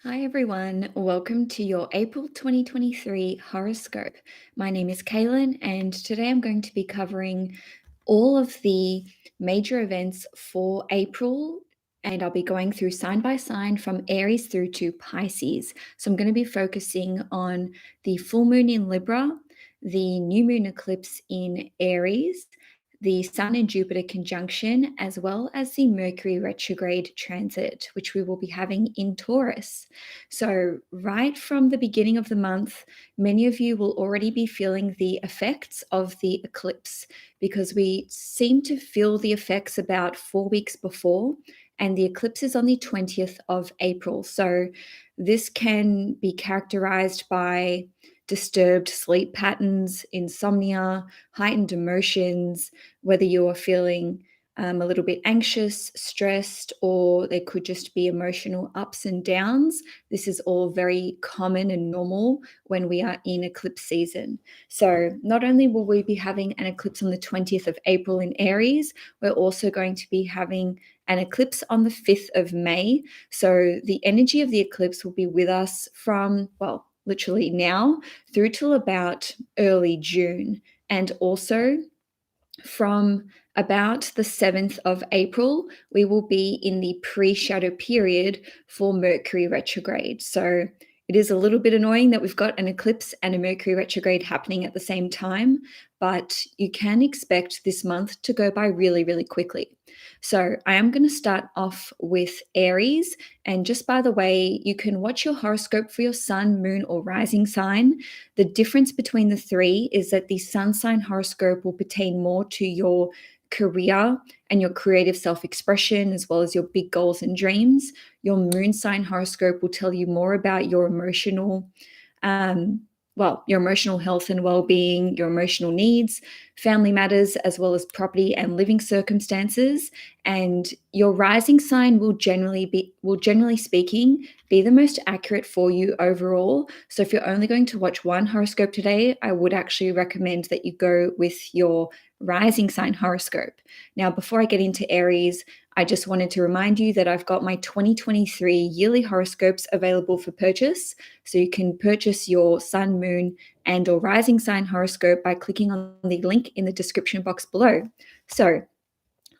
Hi everyone, welcome to your April 2023 horoscope. My name is Cailin, and today I'm going to be covering all of the major events for April, and I'll be going through sign by sign from Aries through to Pisces. So I'm going to be focusing on the full moon in Libra, the new moon eclipse in Aries, the Sun and Jupiter conjunction, as well as the Mercury retrograde transit, which we will be having in Taurus. So, right from the beginning of the month, many of you will already be feeling the effects of the eclipse because we seem to feel the effects about 4 weeks before, and the eclipse is on the 20th of April. So, this can be characterized by disturbed sleep patterns, insomnia, heightened emotions, whether you are feeling a little bit anxious, stressed, or there could just be emotional ups and downs. This is all very common and normal when we are in eclipse season. So, not only will we be having an eclipse on the 20th of April in Aries, we're also going to be having an eclipse on the 5th of May. So, the energy of the eclipse will be with us from, well, literally now through till about early June. And also from about the 7th of April, we will be in the pre-shadow period for Mercury retrograde. So it is a little bit annoying that we've got an eclipse and a Mercury retrograde happening at the same time, but you can expect this month to go by really, really quickly. So I am going to start off with Aries. And just by the way, you can watch your horoscope for your sun, moon, or rising sign. The difference between the three is that the sun sign horoscope will pertain more to your career and your creative self-expression, as well as your big goals and dreams. Your moon sign horoscope will tell you more about your emotional your emotional health and well-being, your emotional needs, family matters, as well as property and living circumstances. And your rising sign will generally speaking, be the most accurate for you overall. So if you're only going to watch one horoscope today, I would actually recommend that you go with your rising sign horoscope. Now, before I get into Aries, I just wanted to remind you that I've got my 2023 yearly horoscopes available for purchase. So you can purchase your sun, moon, and or rising sign horoscope by clicking on the link in the description box below. So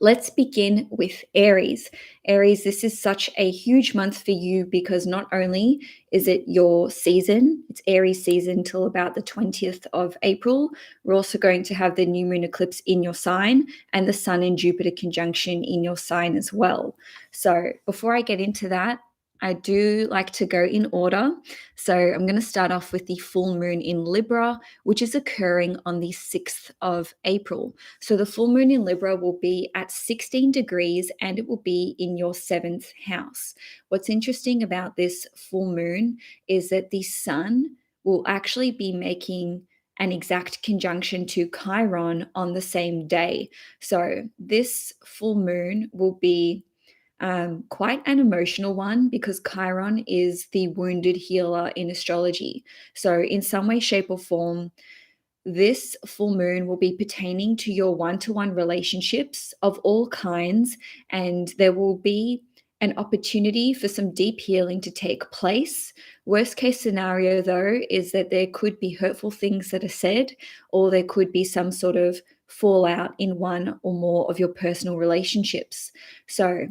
let's begin with Aries. Aries, this is such a huge month for you because not only is it your season, it's Aries season till about the 20th of April. We're also going to have the new moon eclipse in your sign and the Sun and Jupiter conjunction in your sign as well. So before I get into that, I do like to go in order. So I'm going to start off with the full moon in Libra, which is occurring on the 6th of April. So the full moon in Libra will be at 16 degrees and it will be in your 7th house. What's interesting about this full moon is that the sun will actually be making an exact conjunction to Chiron on the same day. So this full moon will be quite an emotional one because Chiron is the wounded healer in astrology. So, in some way, shape, or form, this full moon will be pertaining to your one-to-one relationships of all kinds, and there will be an opportunity for some deep healing to take place. Worst case scenario, though, is that there could be hurtful things that are said, or there could be some sort of fallout in one or more of your personal relationships. So,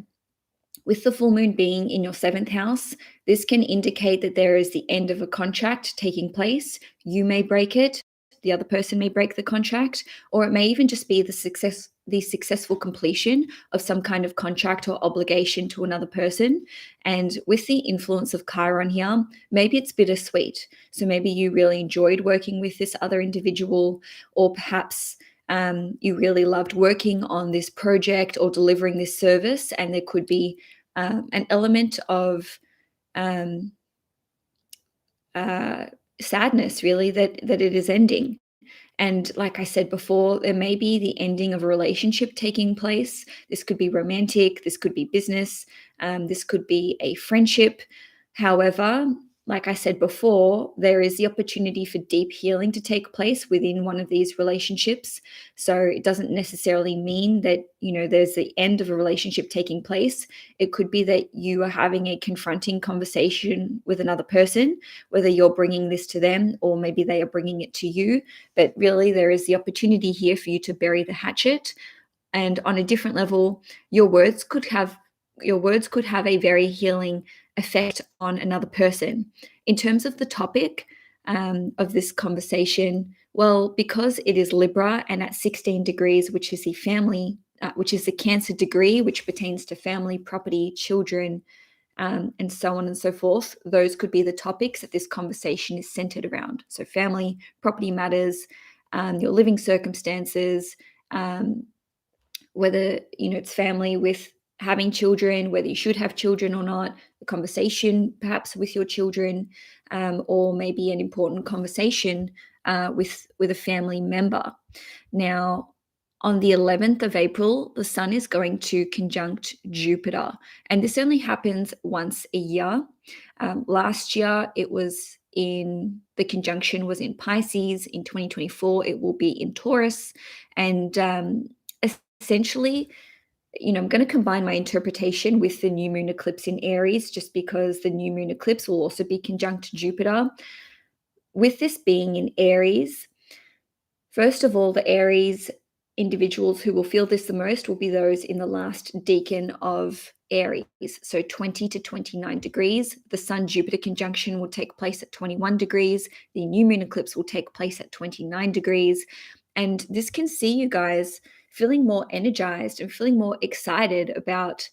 with the full moon being in your 7th house, this can indicate that there is the end of a contract taking place. You may break it, the other person may break the contract, or it may even just be the successful completion of some kind of contract or obligation to another person. And with the influence of Chiron here, maybe it's bittersweet. So maybe you really enjoyed working with this other individual, or perhaps you really loved working on this project or delivering this service, and there could be an element of um, uh, sadness, really, that it is ending. And like I said before, there may be the ending of a relationship taking place. This could be romantic, this could be business, this could be a friendship. However, like I said before, there is the opportunity for deep healing to take place within one of these relationships. So it doesn't necessarily mean that, there's the end of a relationship taking place. It could be that you are having a confronting conversation with another person, whether you're bringing this to them or maybe they are bringing it to you. But really, there is the opportunity here for you to bury the hatchet. And on a different level, your words could have a very healing effect on another person. In terms of the topic of this conversation, well, because it is Libra and at 16 degrees, which is the Cancer degree, which pertains to family, property, children, and so on and so forth, those could be the topics that this conversation is centered around. So family, property matters, your living circumstances, whether it's family with having children, whether you should have children or not, a conversation perhaps with your children, or maybe an important conversation with a family member. Now, on the 11th of April, the Sun is going to conjunct Jupiter, and this only happens once a year. Last year, the conjunction was in Pisces. In 2024, it will be in Taurus, and essentially, I'm going to combine my interpretation with the new moon eclipse in Aries, just because the new moon eclipse will also be conjunct Jupiter. With this being in Aries, first of all, the Aries individuals who will feel this the most will be those in the last decan of Aries, so 20 to 29 degrees. The Sun-Jupiter conjunction will take place at 21 degrees. The new moon eclipse will take place at 29 degrees. And this can see you guys feeling more energized and feeling more excited about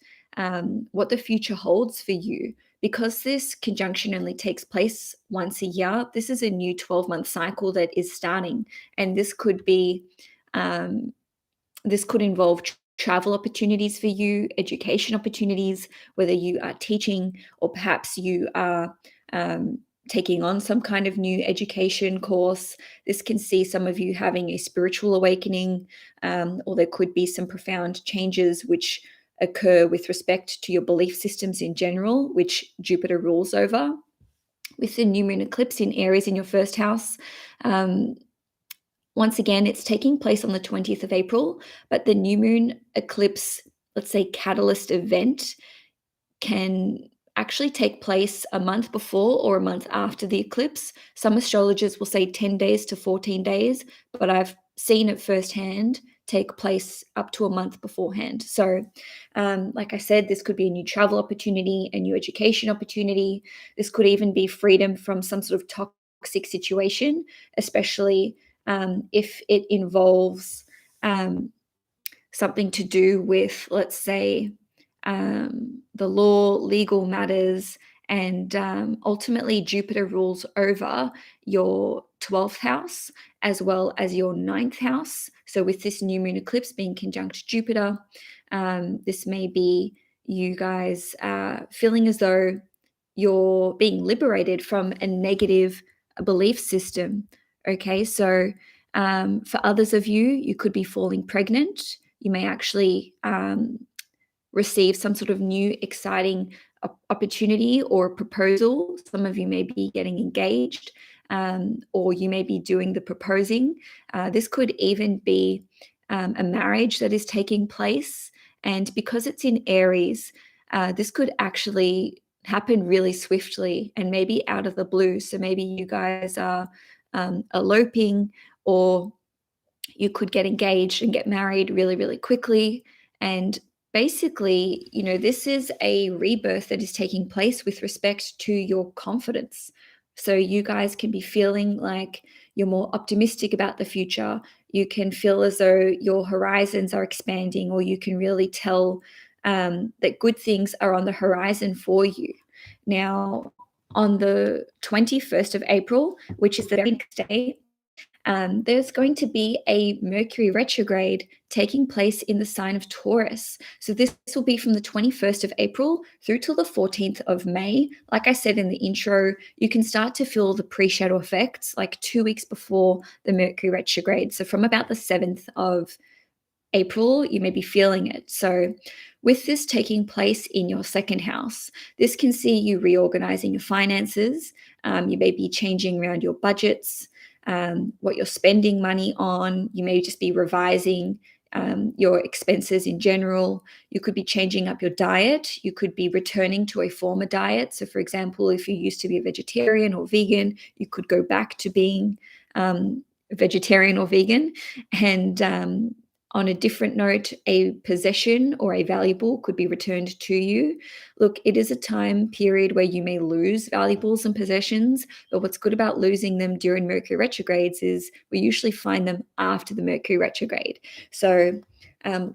what the future holds for you. Because this conjunction only takes place once a year, this is a new 12-month cycle that is starting. And this could involve travel opportunities for you, education opportunities, whether you are teaching or perhaps you are taking on some kind of new education course. This can see some of you having a spiritual awakening, or there could be some profound changes which occur with respect to your belief systems in general, which Jupiter rules over. With the new moon eclipse in Aries in your first house, once again, it's taking place on the 20th of April, but the new moon eclipse, let's say, catalyst event can actually take place a month before or a month after the eclipse. Some astrologers will say 10 days to 14 days, but I've seen it firsthand take place up to a month beforehand. So, like I said, this could be a new travel opportunity, a new education opportunity. This could even be freedom from some sort of toxic situation, especially if it involves something to do with, let's say, the law, legal matters, and ultimately Jupiter rules over your 12th house as well as your 9th house. So with this new moon eclipse being conjunct Jupiter, this may be you guys feeling as though you're being liberated from a negative belief system. Okay, so for others of you, you could be falling pregnant. You may actually receive some sort of new exciting opportunity or proposal. Some of you may be getting engaged, or you may be doing the proposing. This could even be a marriage that is taking place. And because it's in Aries, this could actually happen really swiftly and maybe out of the blue. So maybe you guys are eloping, or you could get engaged and get married really, really quickly. And basically, this is a rebirth that is taking place with respect to your confidence. So you guys can be feeling like you're more optimistic about the future. You can feel as though your horizons are expanding, or you can really tell that good things are on the horizon for you. Now, on the 21st of April, which is the very next day, there's going to be a Mercury retrograde taking place in the sign of Taurus. So this will be from the 21st of April through till the 14th of May. Like I said in the intro, you can start to feel the pre-shadow effects like 2 weeks before the Mercury retrograde. So from about the 7th of April, you may be feeling it. So, with this taking place in your second house, this can see you reorganizing your finances. You may be changing around your budgets, what you're spending money on. You may just be revising your expenses in general. You could be changing up your diet. You could be returning to a former diet. So, for example, if you used to be a vegetarian or vegan, you could go back to being vegetarian or vegan. And on a different note, a possession or a valuable could be returned to you. Look, it is a time period where you may lose valuables and possessions, but what's good about losing them during Mercury retrogrades is we usually find them after the Mercury retrograde. So,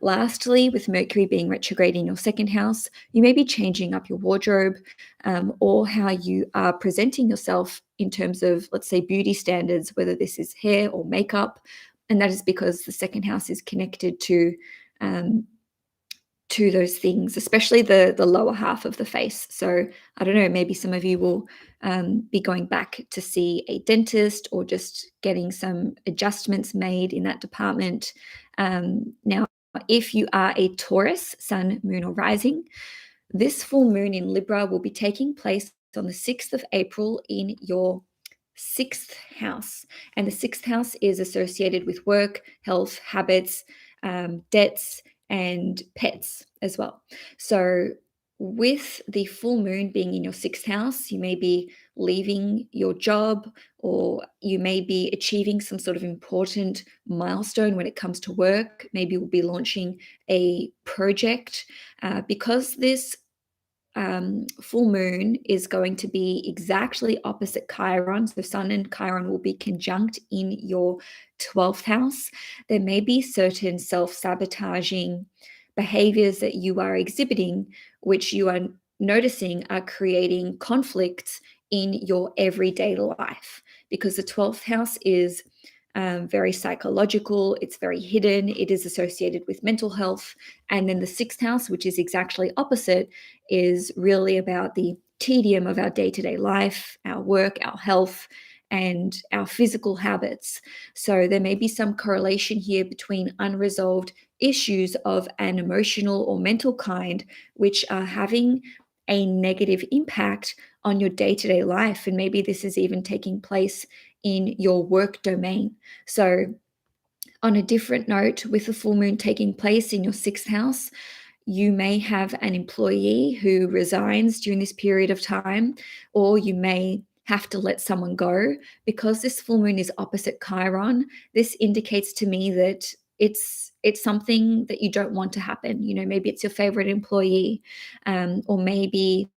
lastly, with Mercury being retrograde in your second house, you may be changing up your wardrobe or how you are presenting yourself in terms of, let's say, beauty standards, whether this is hair or makeup. And that is because the second house is connected to those things, especially the lower half of the face. So I don't know, maybe some of you will be going back to see a dentist or just getting some adjustments made in that department. Now, if you are a Taurus, sun, moon, or rising, this full moon in Libra will be taking place on the 6th of April in your sixth house. And the sixth house is associated with work, health, habits, debts, and pets as well. So, with the full moon being in your sixth house, you may be leaving your job or you may be achieving some sort of important milestone when it comes to work. Maybe we'll be launching a project because this full moon is going to be exactly opposite Chiron. So Sun and Chiron will be conjunct in your 12th house. There may be certain self-sabotaging behaviors that you are exhibiting, which you are noticing are creating conflicts in your everyday life, because the 12th house is very psychological, it's very hidden, it is associated with mental health. And then the sixth house, which is exactly opposite, is really about the tedium of our day-to-day life, our work, our health, and our physical habits. So there may be some correlation here between unresolved issues of an emotional or mental kind, which are having a negative impact on your day-to-day life. And maybe this is even taking place in your work domain. So, on a different note, with the full moon taking place in your sixth house, you may have an employee who resigns during this period of time, or you may have to let someone go. Because this full moon is opposite Chiron, this indicates to me that it's something that you don't want to happen. You know, maybe it's your favorite employee, or maybe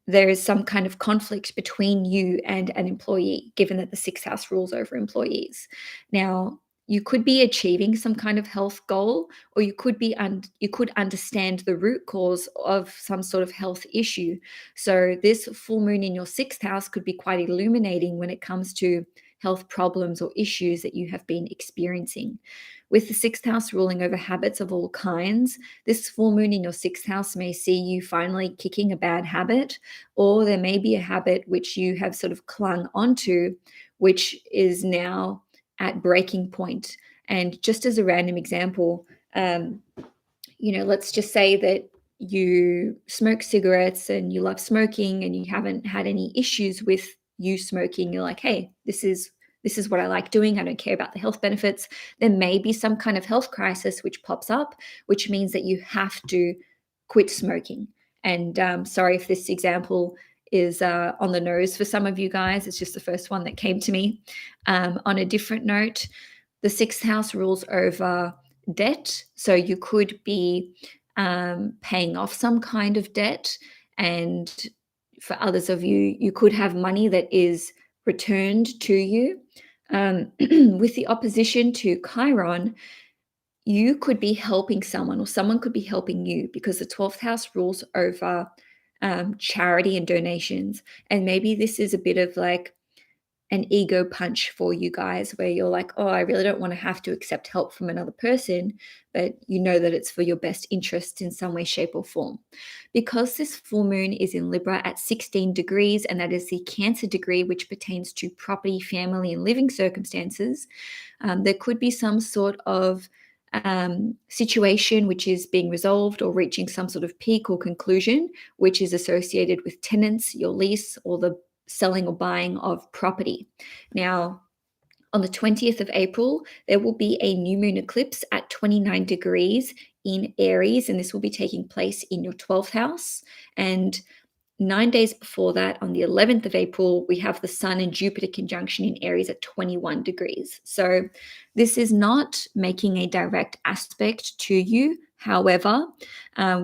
there is some kind of conflict between you and an employee, given that the sixth house rules over employees. Now, you could be achieving some kind of health goal, or you could understand the root cause of some sort of health issue. So this full moon in your sixth house could be quite illuminating when it comes to health problems or issues that you have been experiencing. With the sixth house ruling over habits of all kinds, this full moon in your sixth house may see you finally kicking a bad habit, or there may be a habit which you have sort of clung onto, which is now at breaking point. And just as a random example, let's just say that you smoke cigarettes and you love smoking and you haven't had any issues with you smoking. You're like, hey, this is what I like doing. I don't care about the health benefits. There may be some kind of health crisis which pops up, which means that you have to quit smoking. And sorry if this example is on the nose for some of you guys. It's just the first one that came to me. On a different note, the sixth house rules over debt. So you could be paying off some kind of debt. And for others of you, you could have money that is returned to you. With the opposition to Chiron, you could be helping someone or someone could be helping you, because the 12th house rules over charity and donations. And maybe this is a bit of like an ego punch for you guys, where you're like, oh, I really don't want to have to accept help from another person, but you know that it's for your best interest in some way, shape, or form. Because this full moon is in Libra at 16 degrees, and that is the Cancer degree, which pertains to property, family, and living circumstances, there could be some sort of situation which is being resolved or reaching some sort of peak or conclusion, which is associated with tenants, your lease, or the selling or buying of property. Now, on the 20th of April, there will be a new moon eclipse at 29 degrees in Aries, and this will be taking place in your 12th house. And 9 days before that, on the 11th of April, we have the Sun and Jupiter conjunction in Aries at 21 degrees. So this is not making a direct aspect to you. However,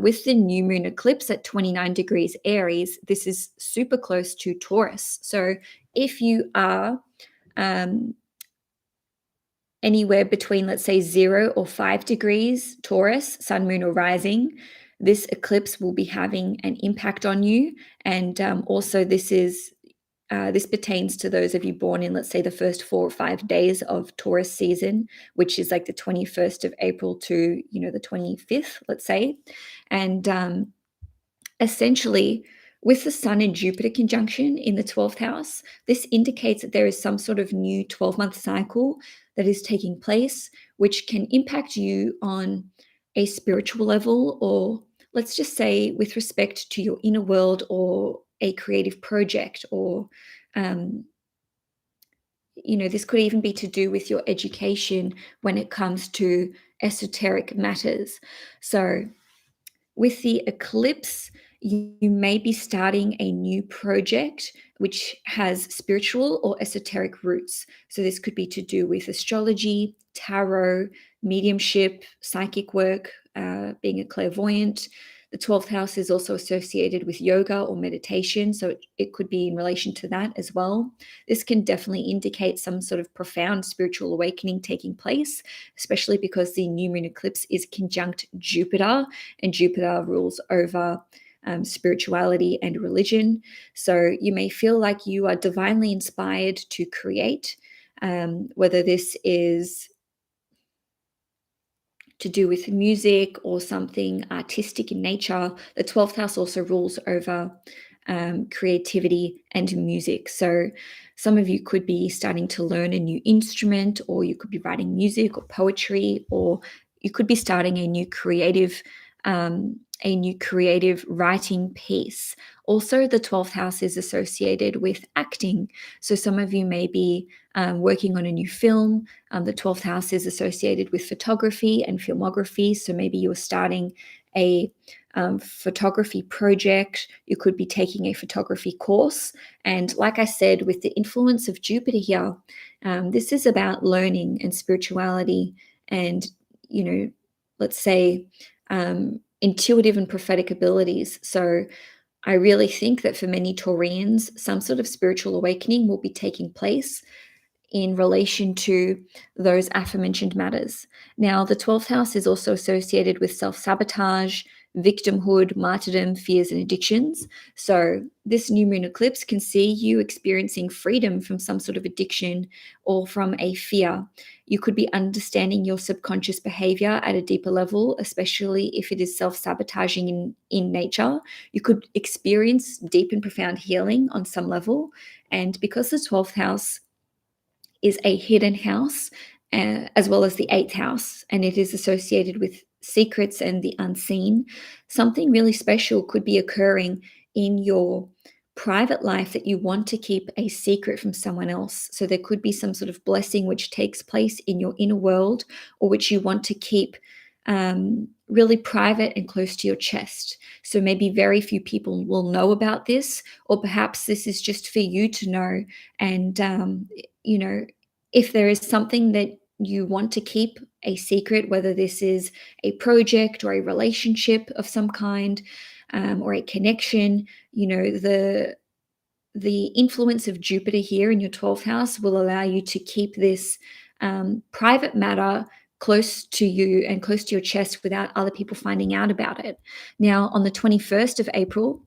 with the new moon eclipse at 29 degrees Aries, this is super close to Taurus. So if you are anywhere between, let's say, 0 or 5 degrees Taurus, sun, moon, or rising, this eclipse will be having an impact on you. And also this pertains to those of you born in, let's say, the first 4 or 5 days of Taurus season, which is like the 21st of April to, the 25th, let's say. And essentially, with the Sun and Jupiter conjunction in the 12th house, this indicates that there is some sort of new 12-month cycle that is taking place, which can impact you on a spiritual level, or let's just say with respect to your inner world or a creative project, or this could even be to do with your education when it comes to esoteric matters. So with the eclipse, you may be starting a new project which has spiritual or esoteric roots. So this could be to do with astrology, tarot, mediumship, psychic work, being a clairvoyant. The 12th house is also associated with yoga or meditation, so it could be in relation to that as well. This can definitely indicate some sort of profound spiritual awakening taking place, especially because the new moon eclipse is conjunct Jupiter, and Jupiter rules over spirituality and religion. So you may feel like you are divinely inspired to create, whether this is to do with music or something artistic in nature. The 12th house also rules over creativity and music. So some of you could be starting to learn a new instrument, or you could be writing music or poetry, or you could be starting a new creative writing piece. Also, the 12th house is associated with acting. So some of you may be working on a new film. The 12th house is associated with photography and filmography. So maybe you're starting a photography project. You could be taking a photography course. And like I said, with the influence of Jupiter here, this is about learning and spirituality and, let's say, intuitive and prophetic abilities. So I really think that for many Taurians, some sort of spiritual awakening will be taking place in relation to those aforementioned matters. Now, the 12th house is also associated with self-sabotage, victimhood, martyrdom, fears, and addictions. So this new moon eclipse can see you experiencing freedom from some sort of addiction or from a fear. You could be understanding your subconscious behavior at a deeper level, especially if it is self-sabotaging in nature. You could experience deep and profound healing on some level. And because the 12th house is a hidden house, as well as the 8th house, and it is associated with secrets and the unseen, something really special could be occurring in your private life that you want to keep a secret from someone else. So there could be some sort of blessing which takes place in your inner world, or which you want to keep really private and close to your chest. So maybe very few people will know about this, or perhaps this is just for you to know. And if there is something that you want to keep a secret, whether this is a project or a relationship of some kind, or a connection, the influence of Jupiter here in your 12th house will allow you to keep this private matter close to you and close to your chest without other people finding out about it. Now, on the 21st of April,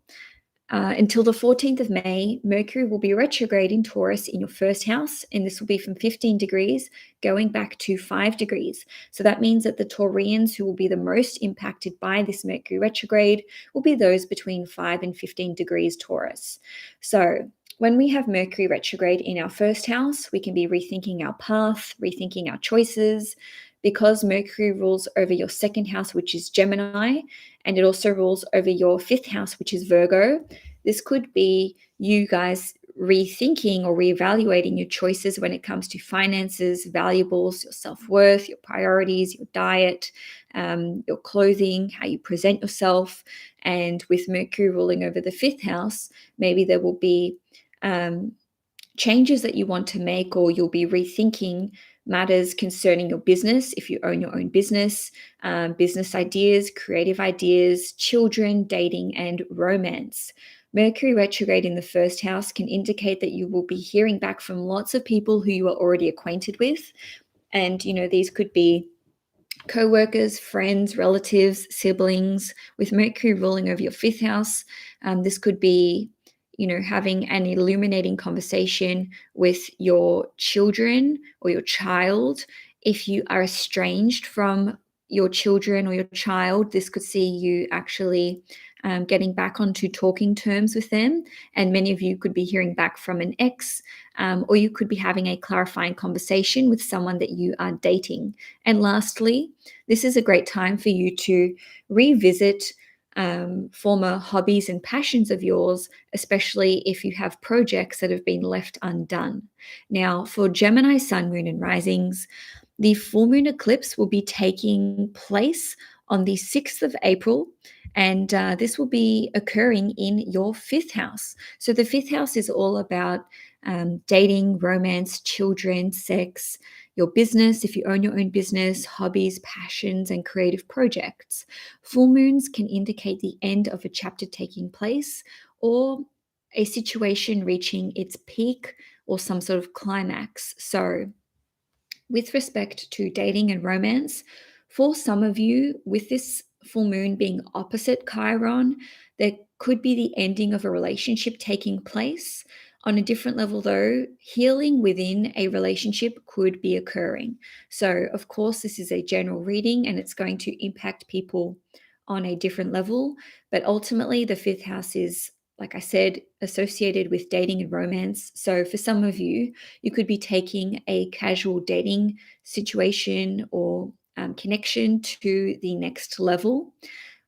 Until the 14th of May, Mercury will be retrograde in Taurus in your first house, and this will be from 15 degrees going back to 5 degrees. So that means that the Taurians who will be the most impacted by this Mercury retrograde will be those between 5 and 15 degrees Taurus. So when we have Mercury retrograde in our first house, we can be rethinking our path, rethinking our choices. Because Mercury rules over your second house, which is Gemini, and it also rules over your fifth house, which is Virgo. This could be you guys rethinking or reevaluating your choices when it comes to finances, valuables, your self-worth, your priorities, your diet, your clothing, how you present yourself. And with Mercury ruling over the fifth house, maybe there will be changes that you want to make, or you'll be rethinking matters concerning your business if you own your own business, business ideas, creative ideas, children, dating, and romance. Mercury retrograde in the first house can indicate that you will be hearing back from lots of people who you are already acquainted with. And, these could be co-workers, friends, relatives, siblings. With Mercury ruling over your fifth house, this could be having an illuminating conversation with your children or your child. If you are estranged from your children or your child, this could see you actually getting back onto talking terms with them. And many of you could be hearing back from an ex, or you could be having a clarifying conversation with someone that you are dating. And lastly, this is a great time for you to revisit former hobbies and passions of yours, especially if you have projects that have been left undone. Now, for Gemini, Sun, Moon, and Risings, the full moon eclipse will be taking place on the 6th of April, and this will be occurring in your fifth house. So the fifth house is all about dating, romance, children, sex, your business, if you own your own business, hobbies, passions, and creative projects. Full moons can indicate the end of a chapter taking place, or a situation reaching its peak or some sort of climax. So with respect to dating and romance, for some of you, with this full moon being opposite Chiron, there could be the ending of a relationship taking place. On a different level, though, healing within a relationship could be occurring. So, of course, this is a general reading and it's going to impact people on a different level. But ultimately, the fifth house is, like I said, associated with dating and romance. So, for some of you, you could be taking a casual dating situation or connection to the next level.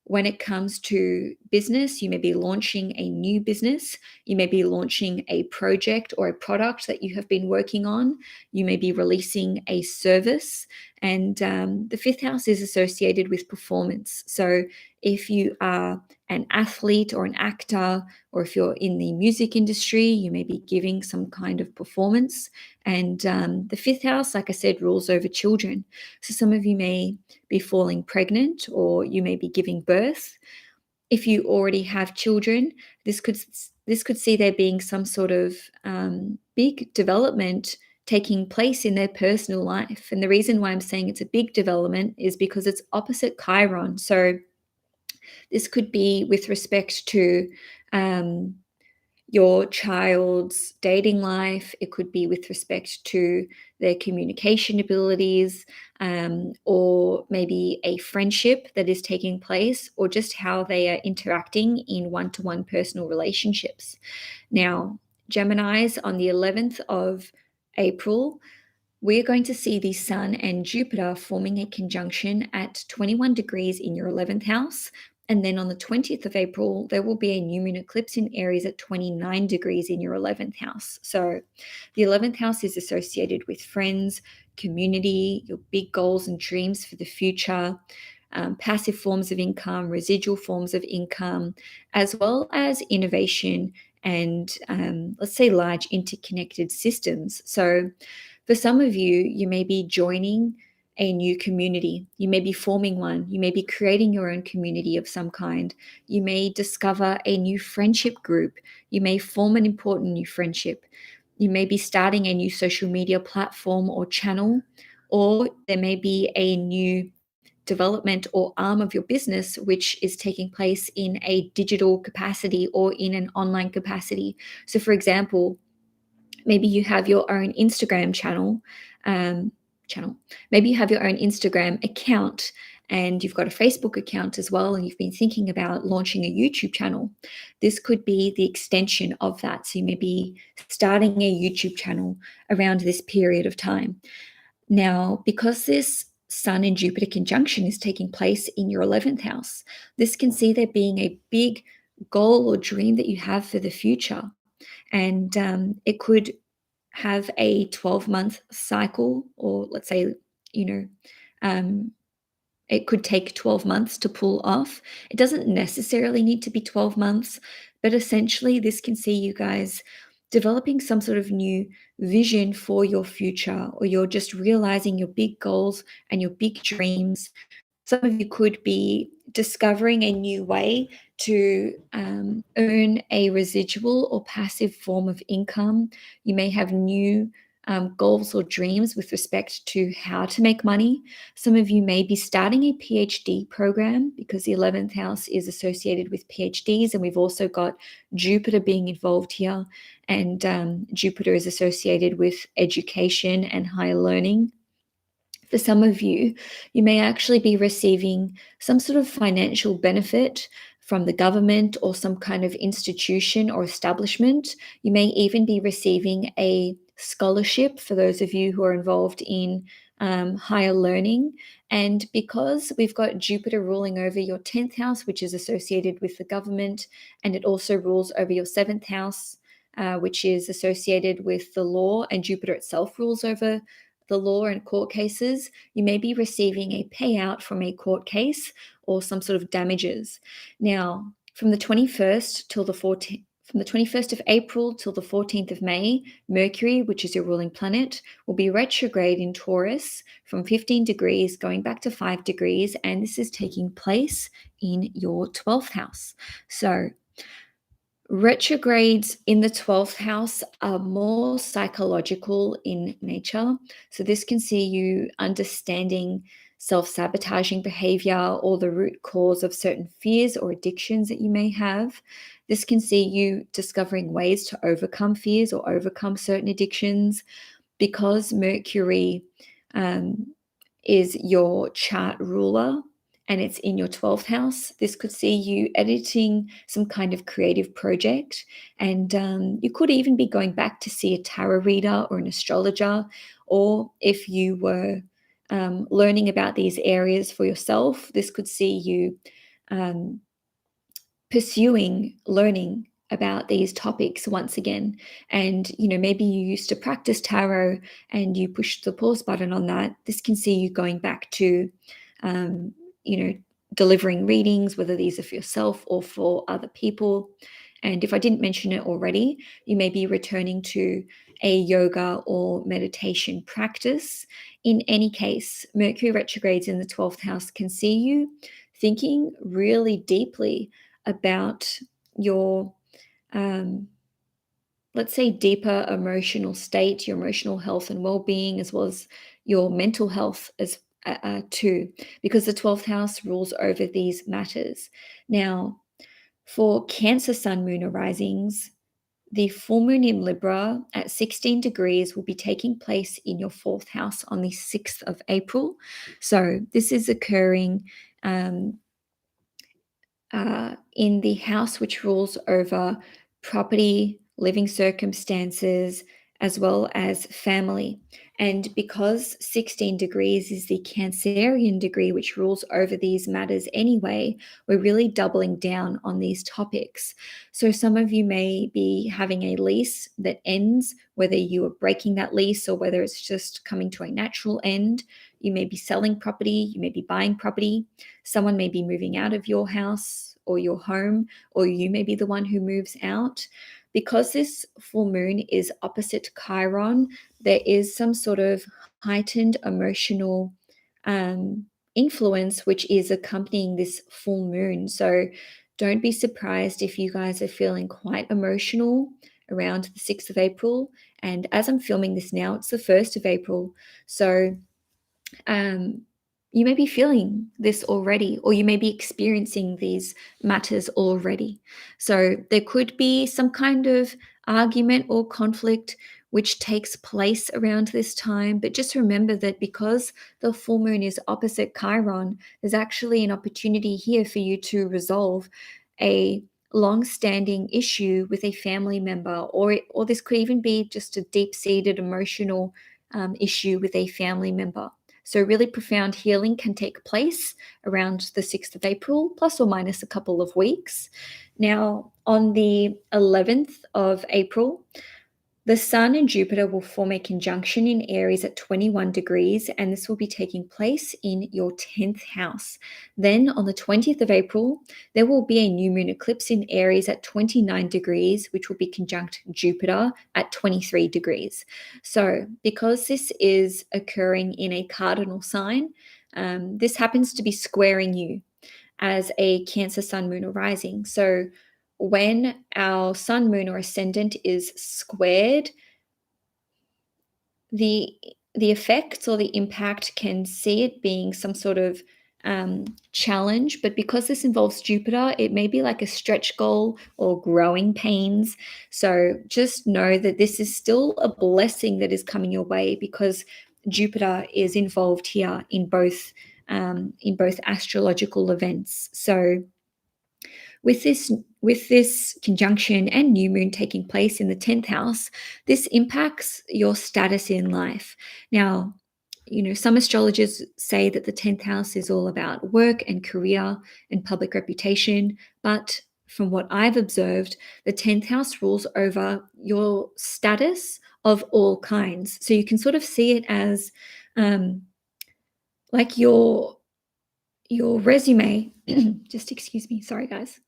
When it comes to business, you may be launching a new business. You may be launching a project or a product that you have been working on. You may be releasing a service. And the fifth house is associated with performance. So if you are an athlete or an actor, or if you're in the music industry, you may be giving some kind of performance. And the fifth house, like I said, rules over children. So some of you may be falling pregnant, or you may be giving birth. If you already have children, this could see there being some sort of big development taking place in their personal life. And the reason why I'm saying it's a big development is because it's opposite Chiron. So this could be with respect to your child's dating life. It could be with respect to their communication abilities, or maybe a friendship that is taking place, or just how they are interacting in one-to-one personal relationships. Now, Geminis, on the 11th of April, we're going to see the Sun and Jupiter forming a conjunction at 21 degrees in your 11th house. And then on the 20th of April, there will be a new moon eclipse in Aries at 29 degrees in your 11th house. So the 11th house is associated with friends, community, your big goals and dreams for the future, passive forms of income, residual forms of income, as well as innovation and let's say large interconnected systems. So for some of you, you may be joining a new community. You may be forming one. You may be creating your own community of some kind. You may discover a new friendship group. You may form an important new friendship. You may be starting a new social media platform or channel, or there may be a new development or arm of your business which is taking place in a digital capacity or in an online capacity. So, for example, maybe you have your own Instagram channel. Maybe you have your own Instagram account and you've got a Facebook account as well, and you've been thinking about launching a YouTube channel. This could be the extension of that. So you may be starting a YouTube channel around this period of time. Now, because this Sun and Jupiter conjunction is taking place in your 11th house, this can see there being a big goal or dream that you have for the future. And it could have a 12-month cycle, or let's say, you know, it could take 12 months to pull off. It doesn't necessarily need to be 12 months, but essentially, this can see you guys developing some sort of new vision for your future, or you're just realizing your big goals and your big dreams. Some of you could be discovering a new way to earn a residual or passive form of income. You may have new goals or dreams with respect to how to make money. Some of you may be starting a PhD program because the 11th house is associated with PhDs, and we've also got Jupiter being involved here. And Jupiter is associated with education and higher learning. For some of you, you may actually be receiving some sort of financial benefit from the government or some kind of institution or establishment. You may even be receiving a scholarship for those of you who are involved in higher learning. And because we've got Jupiter ruling over your 10th house, which is associated with the government, and it also rules over your 7th house, which is associated with the law, and Jupiter itself rules over the law and court cases, you may be receiving a payout from a court case or some sort of damages. Now, from the 21st till the 14th, from the 21st of April till the 14th of May, Mercury, which is your ruling planet, will be retrograde in Taurus from 15 degrees going back to 5 degrees, and this is taking place in your 12th house. So retrogrades in the 12th house are more psychological in nature. So this can see you understanding self-sabotaging behavior or the root cause of certain fears or addictions that you may have. This can see you discovering ways to overcome fears or overcome certain addictions. Because Mercury is your chart ruler and it's in your 12th house, this could see you editing some kind of creative project. And you could even be going back to see a tarot reader or an astrologer. Or if you were learning about these areas for yourself, this could see you pursuing learning about these topics once again. And maybe you used to practice tarot and you pushed the pause button on that. This can see you going back to delivering readings, whether these are for yourself or for other people. And if I didn't mention it already, you may be returning to a yoga or meditation practice. In any case, Mercury retrogrades in the 12th house can see you thinking really deeply about your, let's say, deeper emotional state, your emotional health and well-being, as well as your mental health as too, because the 12th house rules over these matters. Now, for Cancer Sun, Moon, or risings, the full moon in Libra at 16 degrees will be taking place in your 4th house on the 6th of April. So this is occurring in the house which rules over property, living circumstances, as well as family. And because 16 degrees is the Cancerian degree which rules over these matters anyway, we're really doubling down on these topics. So some of you may be having a lease that ends, whether you are breaking that lease or whether it's just coming to a natural end. You may be selling property, you may be buying property. Someone may be moving out of your house or your home, or you may be the one who moves out. Because this full moon is opposite Chiron, there is some sort of heightened emotional influence which is accompanying this full moon. So don't be surprised if you guys are feeling quite emotional around the 6th of April. And as I'm filming this now, it's the 1st of April. So you may be feeling this already, or you may be experiencing these matters already. So there could be some kind of argument or conflict which takes place around this time. But just remember that because the full moon is opposite Chiron, there's actually an opportunity here for you to resolve a long-standing issue with a family member, or this could even be just a deep-seated emotional issue with a family member. So really profound healing can take place around the 6th of April, plus or minus a couple of weeks. Now, on the 11th of April, the Sun and Jupiter will form a conjunction in Aries at 21 degrees, and this will be taking place in your 10th house. Then on the 20th of April, there will be a new moon eclipse in Aries at 29 degrees, which will be conjunct Jupiter at 23 degrees. So because this is occurring in a cardinal sign, this happens to be squaring you as a Cancer sun, moon, or rising. So when our sun, moon, or ascendant is squared, the effects or the impact can see it being some sort of challenge, but because this involves Jupiter, it may be like a stretch goal or growing pains. So just know that this is still a blessing that is coming your way, because Jupiter is involved here in both astrological events. So with this conjunction and new moon taking place in the 10th house, this impacts your status in life. Now, some astrologers say that the 10th house is all about work and career and public reputation, but from what I've observed, the 10th house rules over your status of all kinds. So you can sort of see it as like your resume. Just excuse me, sorry guys.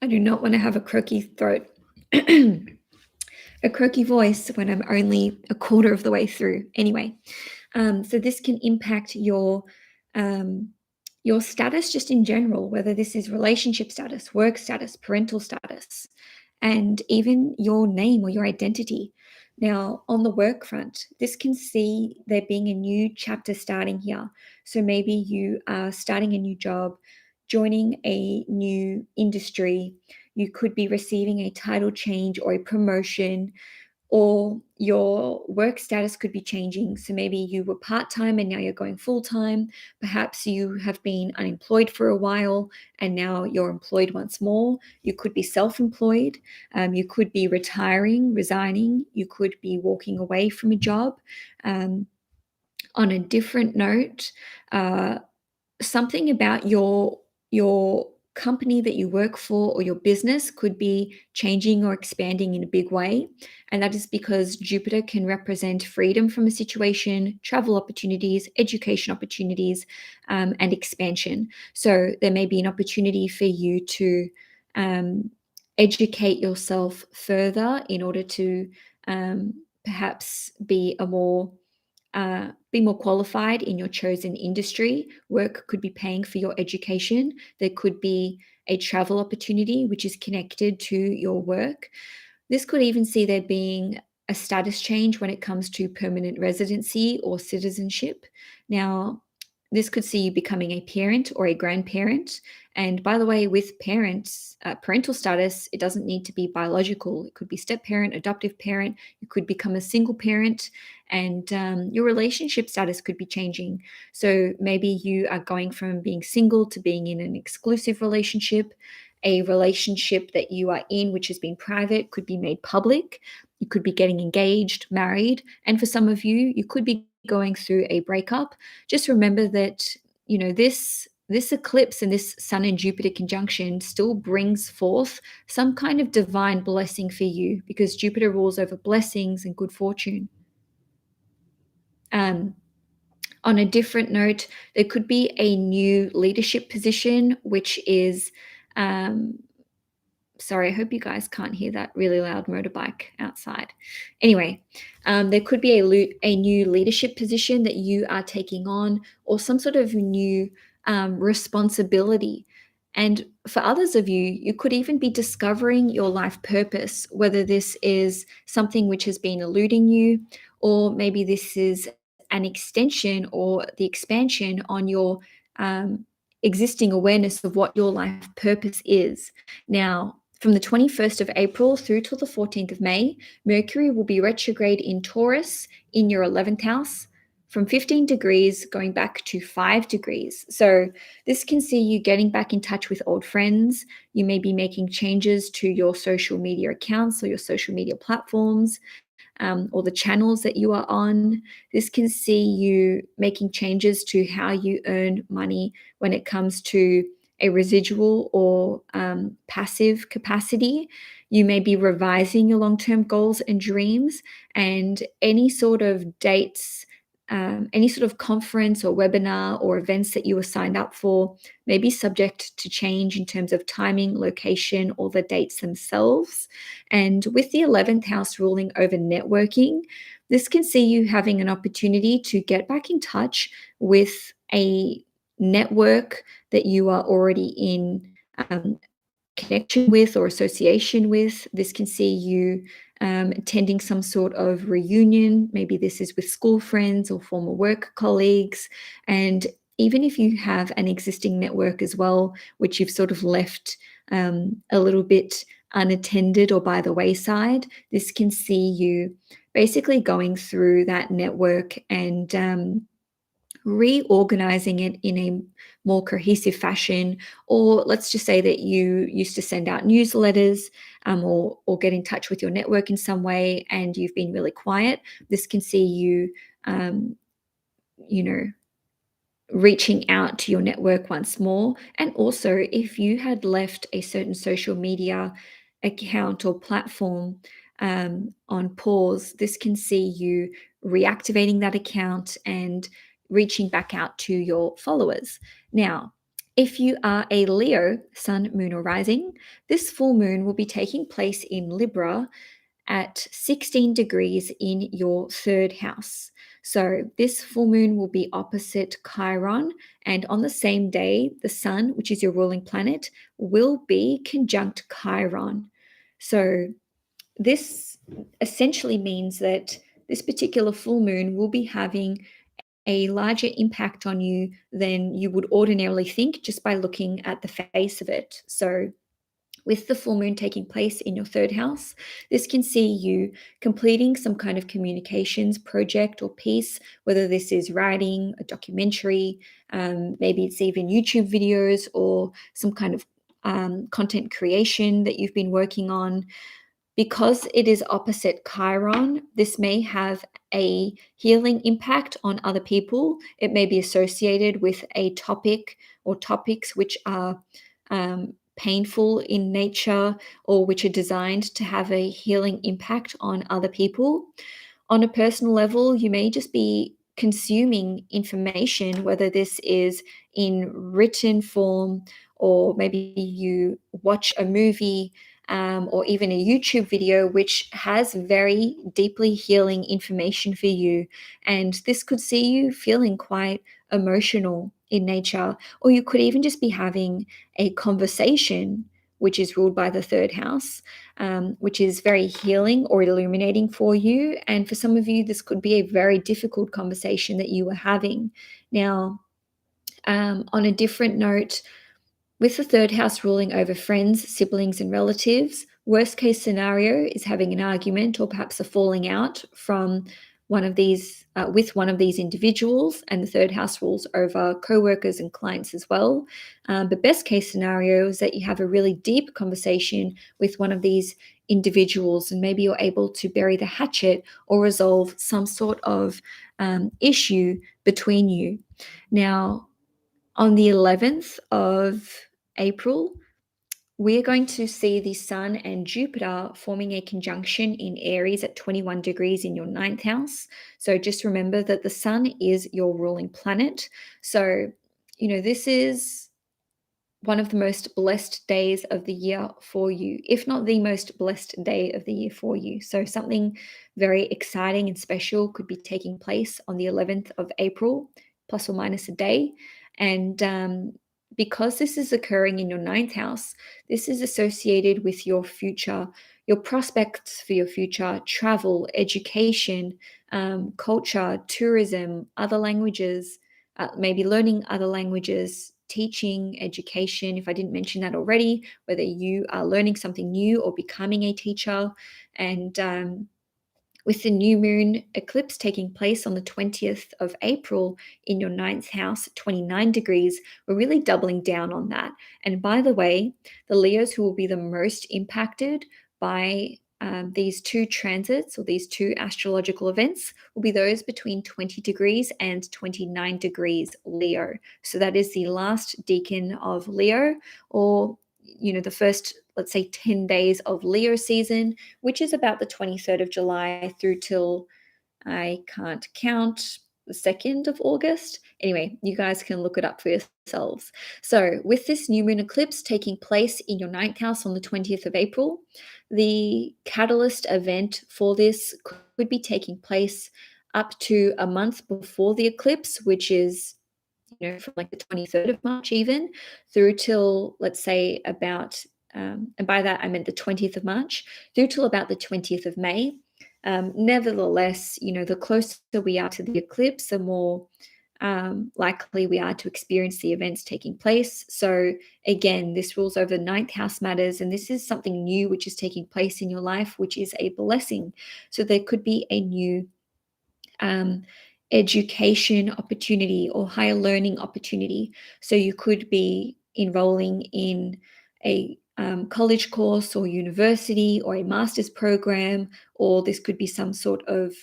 I do not want to have a croaky throat, a croaky voice when I'm only a quarter of the way through. Anyway, so this can impact your status just in general, whether this is relationship status, work status, parental status, and even your name or your identity. Now, on the work front, this can see there being a new chapter starting here. So maybe you are starting a new job, joining a new industry. You could be receiving a title change or a promotion, or your work status could be changing. So maybe you were part-time and now you're going full-time. Perhaps you have been unemployed for a while and now you're employed once more. You could be self-employed. You could be retiring, resigning. You could be walking away from a job. On a different note, something about your company that you work for or your business could be changing or expanding in a big way. And that is because Jupiter can represent freedom from a situation, travel opportunities, education opportunities, and expansion. So there may be an opportunity for you to educate yourself further in order to perhaps be more qualified in your chosen industry. Work could be paying for your education. There could be a travel opportunity which is connected to your work. This could even see there being a status change when it comes to permanent residency or citizenship. Now, this could see you becoming a parent or a grandparent. And by the way, with parents, parental status, it doesn't need to be biological. It could be step parent, adoptive parent. You could become a single parent, and your relationship status could be changing. So maybe you are going from being single to being in an exclusive relationship. A relationship that you are in, which has been private, could be made public. You could be getting engaged, married. And for some of you, you could be going through a breakup. Just remember that, this eclipse and this Sun and Jupiter conjunction still brings forth some kind of divine blessing for you, because Jupiter rules over blessings and good fortune. On a different note, there could be a new leadership position, which is sorry, I hope you guys can't hear that really loud motorbike outside. Anyway, there could be a new leadership position that you are taking on, or some sort of new responsibility. And for others of you, you could even be discovering your life purpose, whether this is something which has been eluding you, or maybe this is an extension or the expansion on your existing awareness of what your life purpose is. Now, from the 21st of April through till the 14th of May, Mercury will be retrograde in Taurus in your 11th house, from 15 degrees going back to 5 degrees. So this can see you getting back in touch with old friends. You may be making changes to your social media accounts or your social media platforms, or the channels that you are on. This can see you making changes to how you earn money when it comes to a residual or passive capacity. You may be revising your long-term goals and dreams, and any sort of dates, any sort of conference or webinar or events that you were signed up for may be subject to change in terms of timing, location, or the dates themselves. And with the 11th house ruling over networking, this can see you having an opportunity to get back in touch with a network that you are already in connection with or association with. This can see you attending some sort of reunion. Maybe this is with school friends or former work colleagues. And even if you have an existing network as well, which you've sort of left a little bit unattended or by the wayside, this can see you basically going through that network and reorganizing it in a more cohesive fashion. Or let's just say that you used to send out newsletters, or get in touch with your network in some way, and you've been really quiet. This can see you, um, you know, reaching out to your network once more. And also, if you had left a certain social media account or platform on pause, this can see you reactivating that account and reaching back out to your followers. Now, if you are a Leo, sun, moon, or rising, this full moon will be taking place in Libra at 16 degrees in your third house. So this full moon will be opposite Chiron, and on the same day, the sun, which is your ruling planet, will be conjunct Chiron. So this essentially means that this particular full moon will be having a larger impact on you than you would ordinarily think just by looking at the face of it. So with the full moon taking place in your third house, this can see you completing some kind of communications project or piece, whether this is writing, a documentary, maybe it's even YouTube videos or some kind of content creation that you've been working on. Because it is opposite Chiron, this may have a healing impact on other people. It may be associated with a topic or topics which are painful in nature or which are designed to have a healing impact on other people. On a personal level, you may just be consuming information, whether this is in written form or maybe you watch a movie, or even a YouTube video, which has very deeply healing information for you. And this could see you feeling quite emotional in nature, or you could even just be having a conversation, which is ruled by the third house, which is very healing or illuminating for you. And for some of you, this could be a very difficult conversation that you were having. Now, on a different note, with the third house ruling over friends, siblings, and relatives, worst case scenario is having an argument or perhaps a falling out from one of these with one of these individuals, and the third house rules over co-workers and clients as well. But best case scenario is that you have a really deep conversation with one of these individuals, and maybe you're able to bury the hatchet or resolve some sort of issue between you. Now, on the 11th of April, we are going to see the Sun and Jupiter forming a conjunction in Aries at 21 degrees in your ninth house. So just remember that the Sun is your ruling planet. So, this is one of the most blessed days of the year for you, if not the most blessed day of the year for you. So something very exciting and special could be taking place on the 11th of April, plus or minus a day. And because this is occurring in your ninth house, this is associated with your future, your prospects for your future, travel, education, culture, tourism, other languages, maybe learning other languages, teaching, education, if I didn't mention that already, whether you are learning something new or becoming a teacher. And with the new moon eclipse taking place on the 20th of April in your ninth house, 29 degrees, we're really doubling down on that. And by the way, the Leos who will be the most impacted by these two transits or these two astrological events will be those between 20 degrees and 29 degrees Leo. So that is the last decan of Leo, or the first, let's say, 10 days of Leo season, which is about the 23rd of July through till, I can't count, the 2nd of August. Anyway, you guys can look it up for yourselves. So with this new moon eclipse taking place in your ninth house on the 20th of April, the catalyst event for this could be taking place up to a month before the eclipse, which is from like the 23rd of March even through till, let's say, about, and by that I meant the 20th of March, through till about the 20th of May. Nevertheless, the closer we are to the eclipse, the more likely we are to experience the events taking place. So again, this rules over ninth house matters, and this is something new which is taking place in your life, which is a blessing. So there could be a new education opportunity or higher learning opportunity. So you could be enrolling in a college course or university or a master's program, or this could be some sort of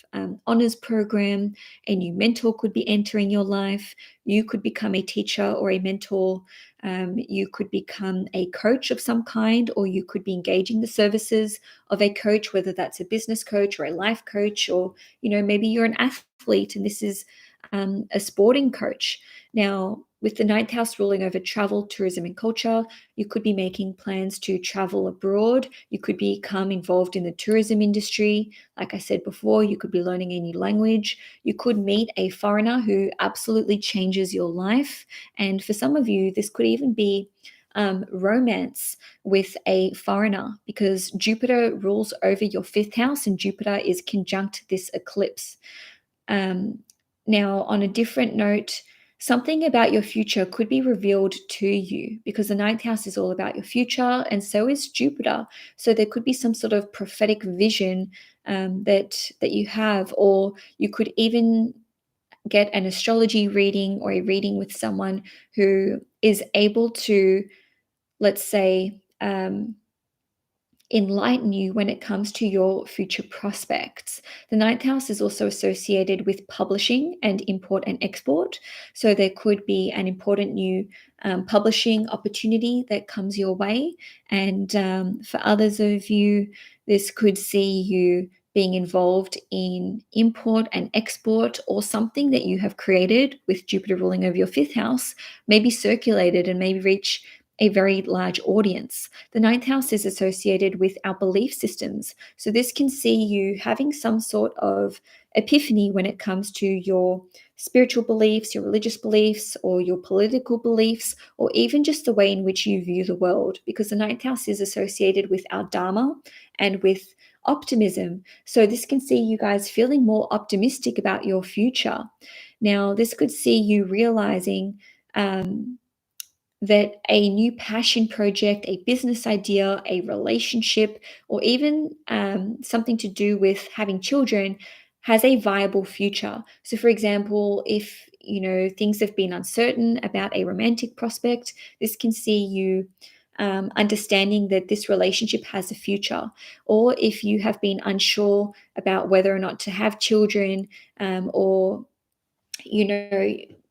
honors program. A new mentor could be entering your life. You could become a teacher or a mentor. You could become a coach of some kind, or you could be engaging the services of a coach, whether that's a business coach or a life coach, or maybe you're an athlete and this is a sporting coach. Now, with the ninth house ruling over travel, tourism, and culture, you could be making plans to travel abroad. You could become involved in the tourism industry. Like I said before, you could be learning a new language. You could meet a foreigner who absolutely changes your life. And for some of you, this could even be romance with a foreigner, because Jupiter rules over your fifth house and Jupiter is conjunct this eclipse. Now, on a different note, something about your future could be revealed to you, because the ninth house is all about your future, and so is Jupiter. So there could be some sort of prophetic vision that you have, or you could even get an astrology reading or a reading with someone who is able to, let's say, enlighten you when it comes to your future prospects. The ninth house is also associated with publishing and import and export. So there could be an important new publishing opportunity that comes your way. And for others of you, this could see you being involved in import and export, or something that you have created with Jupiter ruling over your fifth house, maybe circulated and maybe reach a very large audience. The ninth house is associated with our belief systems. So this can see you having some sort of epiphany when it comes to your spiritual beliefs, your religious beliefs, or your political beliefs, or even just the way in which you view the world, because the ninth house is associated with our Dharma and with optimism. So this can see you guys feeling more optimistic about your future. Now, this could see you realizing that a new passion project, a business idea, a relationship, or even something to do with having children has a viable future. So, for example, if things have been uncertain about a romantic prospect, this can see you understanding that this relationship has a future. Or if you have been unsure about whether or not to have children, or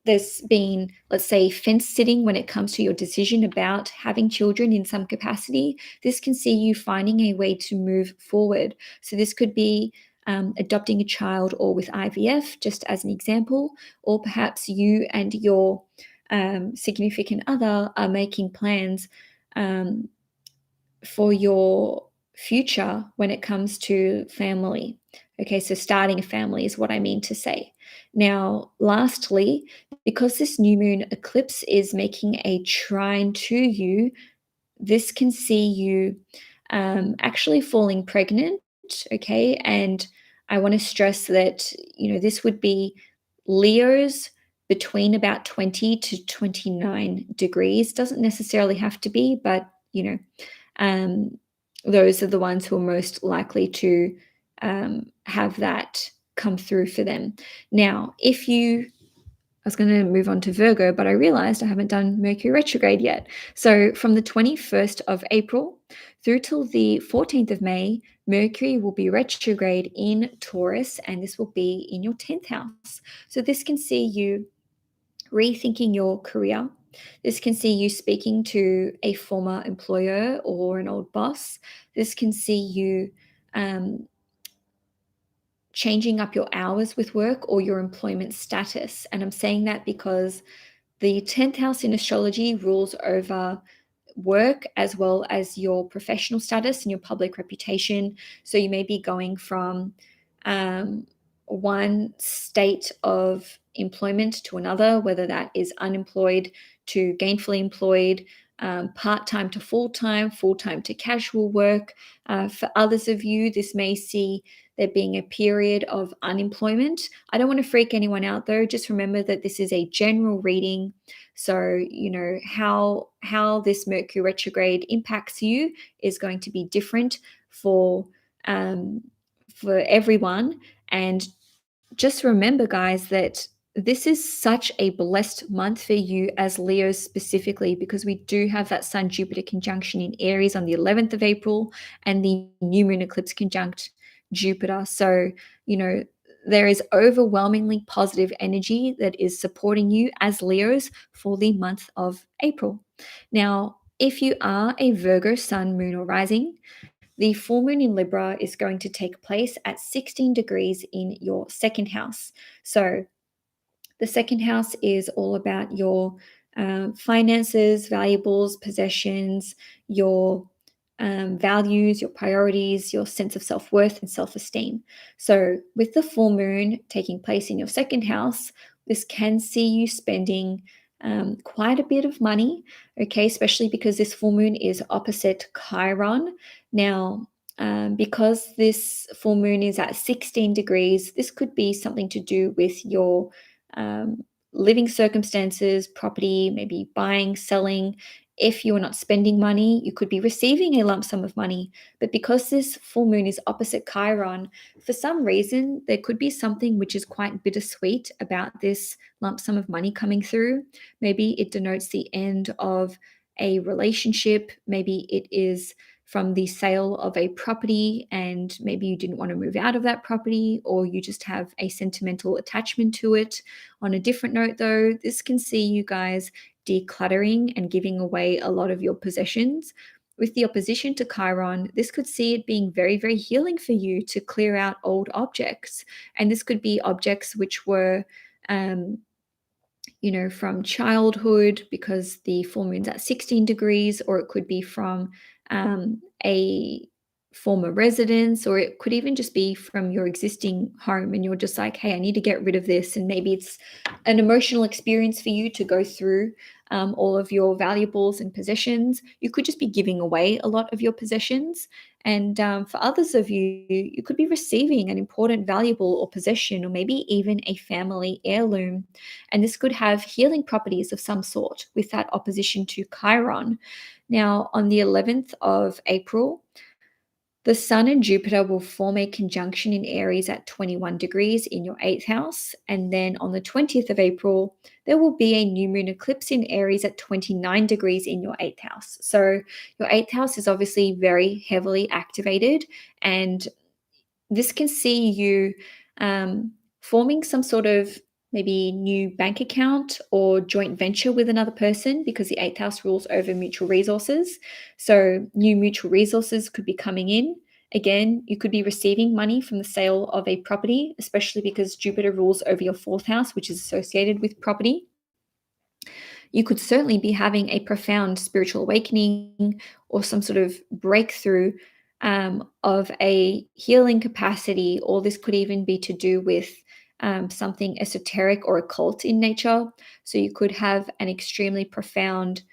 there's been, let's say, fence sitting when it comes to your decision about having children in some capacity, this can see you finding a way to move forward. So this could be adopting a child, or with IVF, just as an example, or perhaps you and your significant other are making plans for your future when it comes to family. Okay, so starting a family is what I mean to say. Now, lastly, because this new moon eclipse is making a trine to you, this can see you actually falling pregnant, okay? And I want to stress that, this would be Leos between about 20 to 29 degrees. Doesn't necessarily have to be, but, um, those are the ones who are most likely to have that come through for them. Now, I was going to move on to Virgo, but I realized I haven't done Mercury retrograde yet. So from the 21st of April through till the 14th of May, Mercury will be retrograde in Taurus, and this will be in your 10th house. So this can see you rethinking your career. This can see you speaking to a former employer or an old boss. This can see you changing up your hours with work or your employment status. And I'm saying that because the 10th house in astrology rules over work as well as your professional status and your public reputation. So you may be going from one state of employment to another, whether that is unemployed to gainfully employed, part-time to full-time to casual work. For others of you, this may see there being a period of unemployment. I don't want to freak anyone out though. Just remember that this is a general reading. So, how this Mercury retrograde impacts you is going to be different um, for everyone. And just remember, guys, that this is such a blessed month for you as Leos specifically, because we do have that Sun Jupiter conjunction in Aries on the 11th of April and the new moon eclipse conjunct Jupiter. So, there is overwhelmingly positive energy that is supporting you as Leos for the month of April. Now, if you are a Virgo sun, moon, or rising, the full moon in Libra is going to take place at 16 degrees in your second house. So, the second house is all about your finances, valuables, possessions, your values, your priorities, your sense of self worth and self esteem. So, with the full moon taking place in your second house, this can see you spending quite a bit of money, okay, especially because this full moon is opposite Chiron. Now, because this full moon is at 16 degrees, this could be something to do with your um, living circumstances, property, maybe buying, selling. If you're not spending money, you could be receiving a lump sum of money. But because this full moon is opposite Chiron, for some reason, there could be something which is quite bittersweet about this lump sum of money coming through. Maybe it denotes the end of a relationship. Maybe it is from the sale of a property and maybe you didn't want to move out of that property, or you just have a sentimental attachment to it. On a different note, though, this can see you guys decluttering and giving away a lot of your possessions. With the opposition to Chiron, this could see it being very, very healing for you to clear out old objects. And this could be objects which were um, from childhood because the full moon's at 16 degrees, or it could be from a former residence, or it could even just be from your existing home and you're just like, hey, I need to get rid of this. And maybe it's an emotional experience for you to go through all of your valuables and possessions. You could just be giving away a lot of your possessions. And for others of you, you could be receiving an important valuable or possession, or maybe even a family heirloom. And this could have healing properties of some sort with that opposition to Chiron. Now, on the 11th of April, the Sun and Jupiter will form a conjunction in Aries at 21 degrees in your 8th house. And then on the 20th of April, there will be a new moon eclipse in Aries at 29 degrees in your 8th house. So your 8th house is obviously very heavily activated, and this can see you forming some sort of maybe new bank account or joint venture with another person, because the 8th house rules over mutual resources. So new mutual resources could be coming in. Again, you could be receiving money from the sale of a property, especially because Jupiter rules over your 4th house, which is associated with property. You could certainly be having a profound spiritual awakening or some sort of breakthrough of a healing capacity, or this could even be to do with something esoteric or occult in nature. So you could have an extremely profound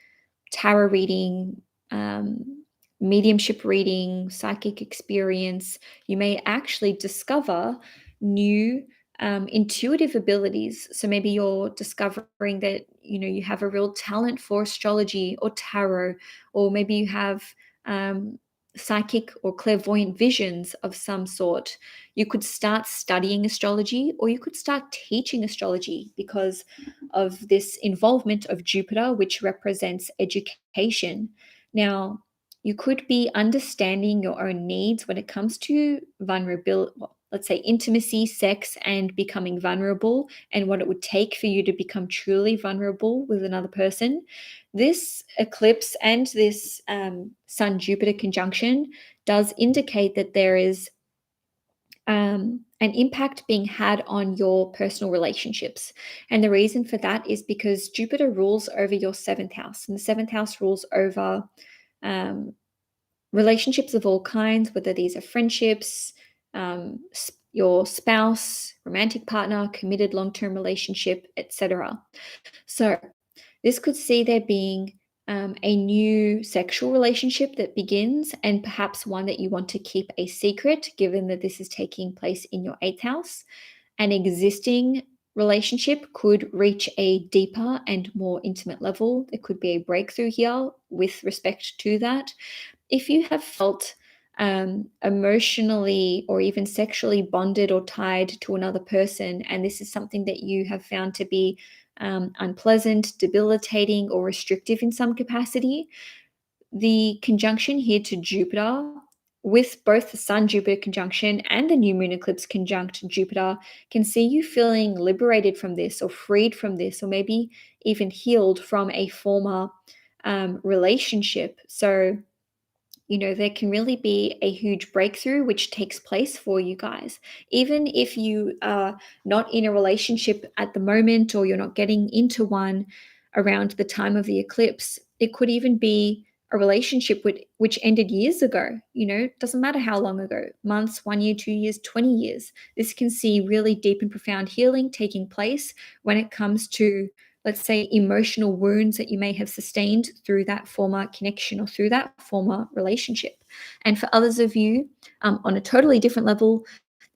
tarot reading, mediumship reading, psychic experience. You may actually discover new intuitive abilities. So maybe you're discovering that you have a real talent for astrology or tarot, or maybe you have um, psychic or clairvoyant visions of some sort. You could start studying astrology, or you could start teaching astrology because of this involvement of Jupiter, which represents education. Now, you could be understanding your own needs when it comes to vulnerability, well, let's say intimacy, sex, and becoming vulnerable, and what it would take for you to become truly vulnerable with another person. This eclipse and this Sun Jupiter conjunction does indicate that there is an impact being had on your personal relationships. And the reason for that is because Jupiter rules over your seventh house, and the seventh house rules over um, relationships of all kinds, whether these are friendships, your spouse, romantic partner, committed long term relationship, etc. So, this could see there being a new sexual relationship that begins, and perhaps one that you want to keep a secret, given that this is taking place in your eighth house. An existing relationship could reach a deeper and more intimate level. There could be a breakthrough here with respect to that. If you have felt emotionally or even sexually bonded or tied to another person, and this is something that you have found to be unpleasant, debilitating, or restrictive in some capacity, the conjunction here to Jupiter, with both the Sun Jupiter conjunction and the new moon eclipse conjunct Jupiter, can see you feeling liberated from this, or freed from this, or maybe even healed from a former relationship. So, there can really be a huge breakthrough which takes place for you guys. Even if you are not in a relationship at the moment, or you're not getting into one around the time of the eclipse, it could even be a relationship which ended years ago. It doesn't matter how long ago, months, 1 year, 2 years, 20 years. This can see really deep and profound healing taking place when it comes to, let's say, emotional wounds that you may have sustained through that former connection or through that former relationship. And for others of you, on a totally different level,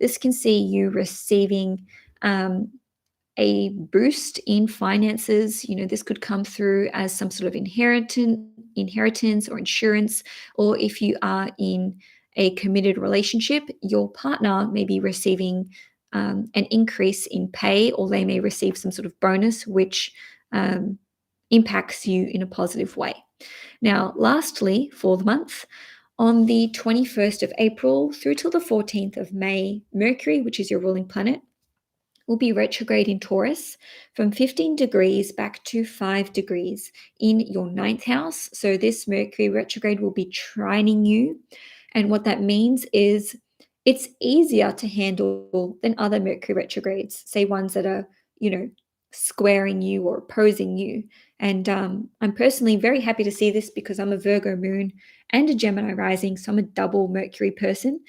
this can see you receiving um, a boost in finances. This could come through as some sort of inheritance or insurance, or if you are in a committed relationship, your partner may be receiving an increase in pay, or they may receive some sort of bonus which impacts you in a positive way. Now, lastly, for the month, on the 21st of April through till the 14th of May, Mercury, which is your ruling planet, will be retrograde in Taurus from 15 degrees back to 5 degrees in your ninth house. So this Mercury retrograde will be trining you. And what that means is it's easier to handle than other Mercury retrogrades, say ones that are, squaring you or opposing you. And I'm personally very happy to see this because I'm a Virgo moon and a Gemini rising. So I'm a double Mercury person.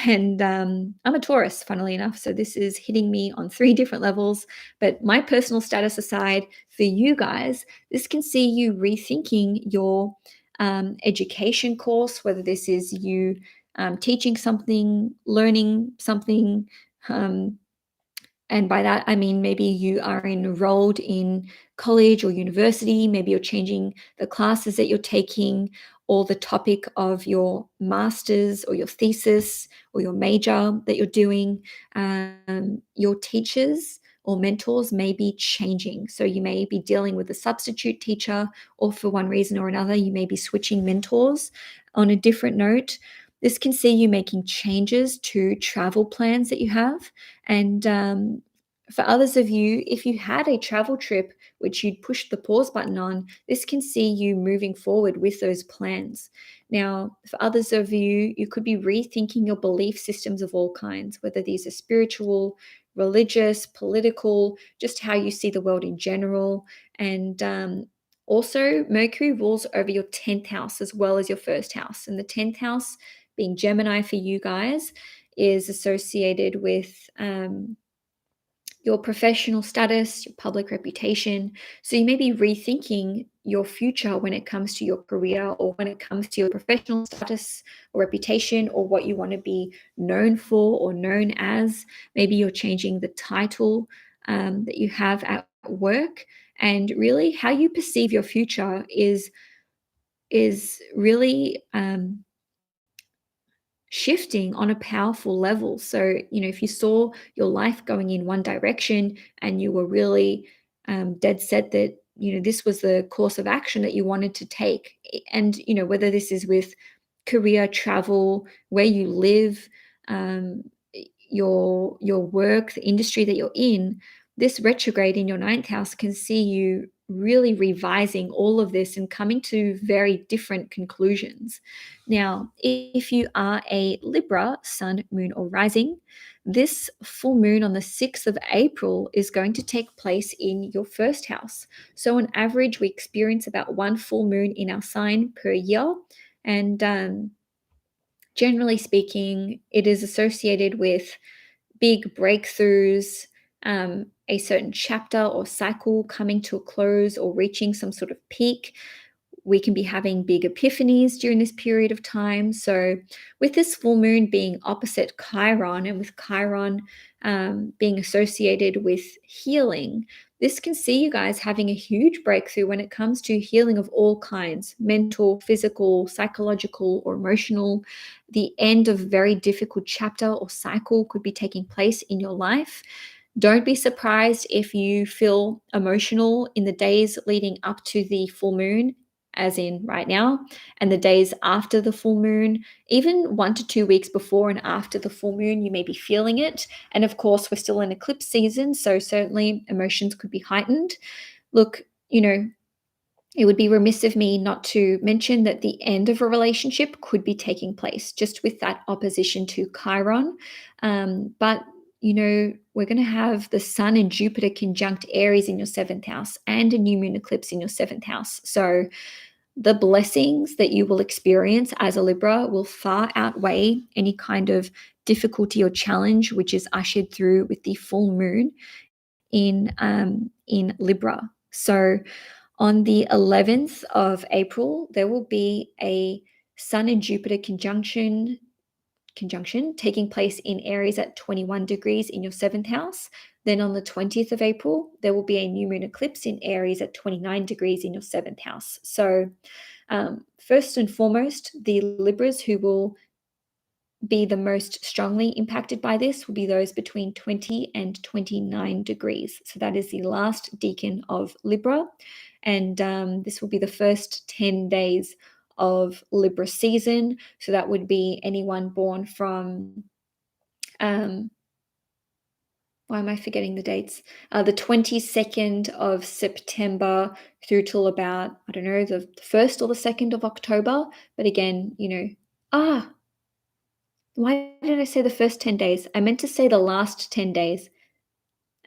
And I'm a Taurus, funnily enough. So this is hitting me on 3 different levels. But my personal status aside, for you guys, this can see you rethinking your education course, whether this is you teaching something, learning something. And by that, I mean, maybe you are enrolled in college or university, maybe you're changing the classes that you're taking, or the topic of your master's or your thesis or your major that you're doing. Your teachers or mentors may be changing. So you may be dealing with a substitute teacher, or for one reason or another, you may be switching mentors. On a different note, this can see you making changes to travel plans that you have. And for others of you, if you had a travel trip which you'd pushed the pause button on, this can see you moving forward with those plans. Now, for others of you, you could be rethinking your belief systems of all kinds, whether these are spiritual, religious, political, just how you see the world in general. And also, Mercury rules over your 10th house as well as your first house. And the 10th house, being Gemini for you guys, is associated with your professional status, your public reputation. So you may be rethinking your future when it comes to your career or when it comes to your professional status or reputation or what you want to be known for or known as. Maybe you're changing the title that you have at work. And really, how you perceive your future is really shifting on a powerful level. So, if you saw your life going in one direction and you were really dead set that, this was the course of action that you wanted to take, and, whether this is with career, travel, where you live, um, your work, the industry that you're in, this retrograde in your ninth house can see you really revising all of this and coming to very different conclusions. Now, if you are a Libra, sun, moon, or rising, this full moon on the 6th of April is going to take place in your first house. So, on average, we experience about one full moon in our sign per year. And generally speaking, it is associated with big breakthroughs, a certain chapter or cycle coming to a close or reaching some sort of peak. We can be having big epiphanies during this period of time. So, with this full moon being opposite Chiron and with Chiron being associated with healing, this can see you guys having a huge breakthrough when it comes to healing of all kinds: mental, physical, psychological, or emotional. The end of a very difficult chapter or cycle could be taking place in your life. Don't be surprised if you feel emotional in the days leading up to the full moon, as in right now, and the days after the full moon. Even 1 to 2 weeks before and after the full moon, you may be feeling it. And of course, we're still in eclipse season, so certainly emotions could be heightened. Look, it would be remiss of me not to mention that the end of a relationship could be taking place just with that opposition to Chiron. But we're going to have the Sun and Jupiter conjunct Aries in your seventh house and a new moon eclipse in your seventh house. So the blessings that you will experience as a Libra will far outweigh any kind of difficulty or challenge which is ushered through with the full moon in Libra. So on the 11th of April, there will be a Sun and Jupiter conjunction taking place in Aries at 21 degrees in your seventh house. Then on the 20th of April, there will be a new moon eclipse in Aries at 29 degrees in your seventh house. So, first and foremost, the Libras who will be the most strongly impacted by this will be those between 20 and 29 degrees. So that is the last decan of Libra. And this will be the first 10 days of Libra season. So that would be anyone born from, why am I forgetting the dates? The 22nd of September through till about, I don't know, the 1st or the 2nd of October. But again, why did I say the first 10 days? I meant to say the last 10 days.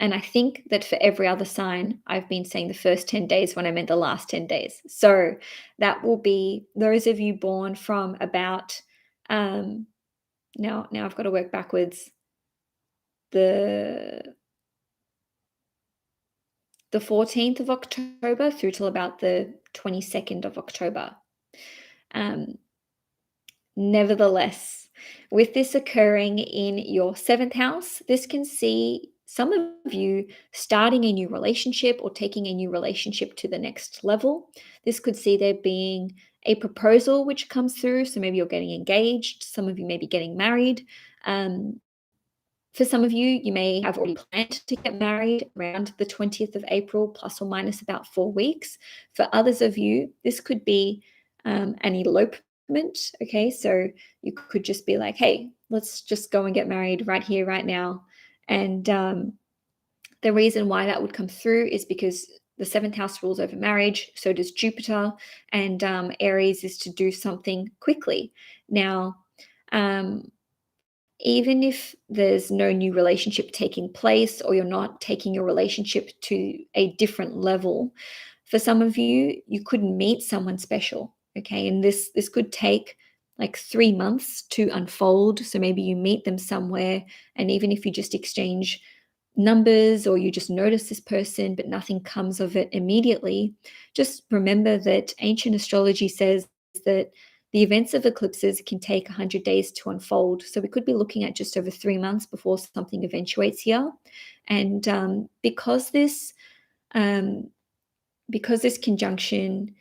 And I think that for every other sign, I've been saying the first 10 days when I meant the last 10 days. So that will be those of you born from about, now I've got to work backwards, the 14th of October through till about the 22nd of October. Nevertheless, with this occurring in your seventh house, this can see some of you starting a new relationship or taking a new relationship to the next level. This could see there being a proposal which comes through. So maybe you're getting engaged. Some of you may be getting married. For some of you, you may have already planned to get married around the 20th of April, plus or minus about 4 weeks. For others of you, this could be an elopement. Okay, so you could just be like, hey, let's just go and get married right here, right now. And the reason why that would come through is because the seventh house rules over marriage, so does Jupiter, and Aries is to do something quickly. Now, even if there's no new relationship taking place or you're not taking your relationship to a different level, for some of you, you could meet someone special. Okay, and this could take like 3 months to unfold. So maybe you meet them somewhere, and even if you just exchange numbers, or you just notice this person but nothing comes of it immediately, just remember that ancient astrology says that the events of eclipses can take 100 days to unfold. So we could be looking at just over 3 months before something eventuates here. And um, because this conjunction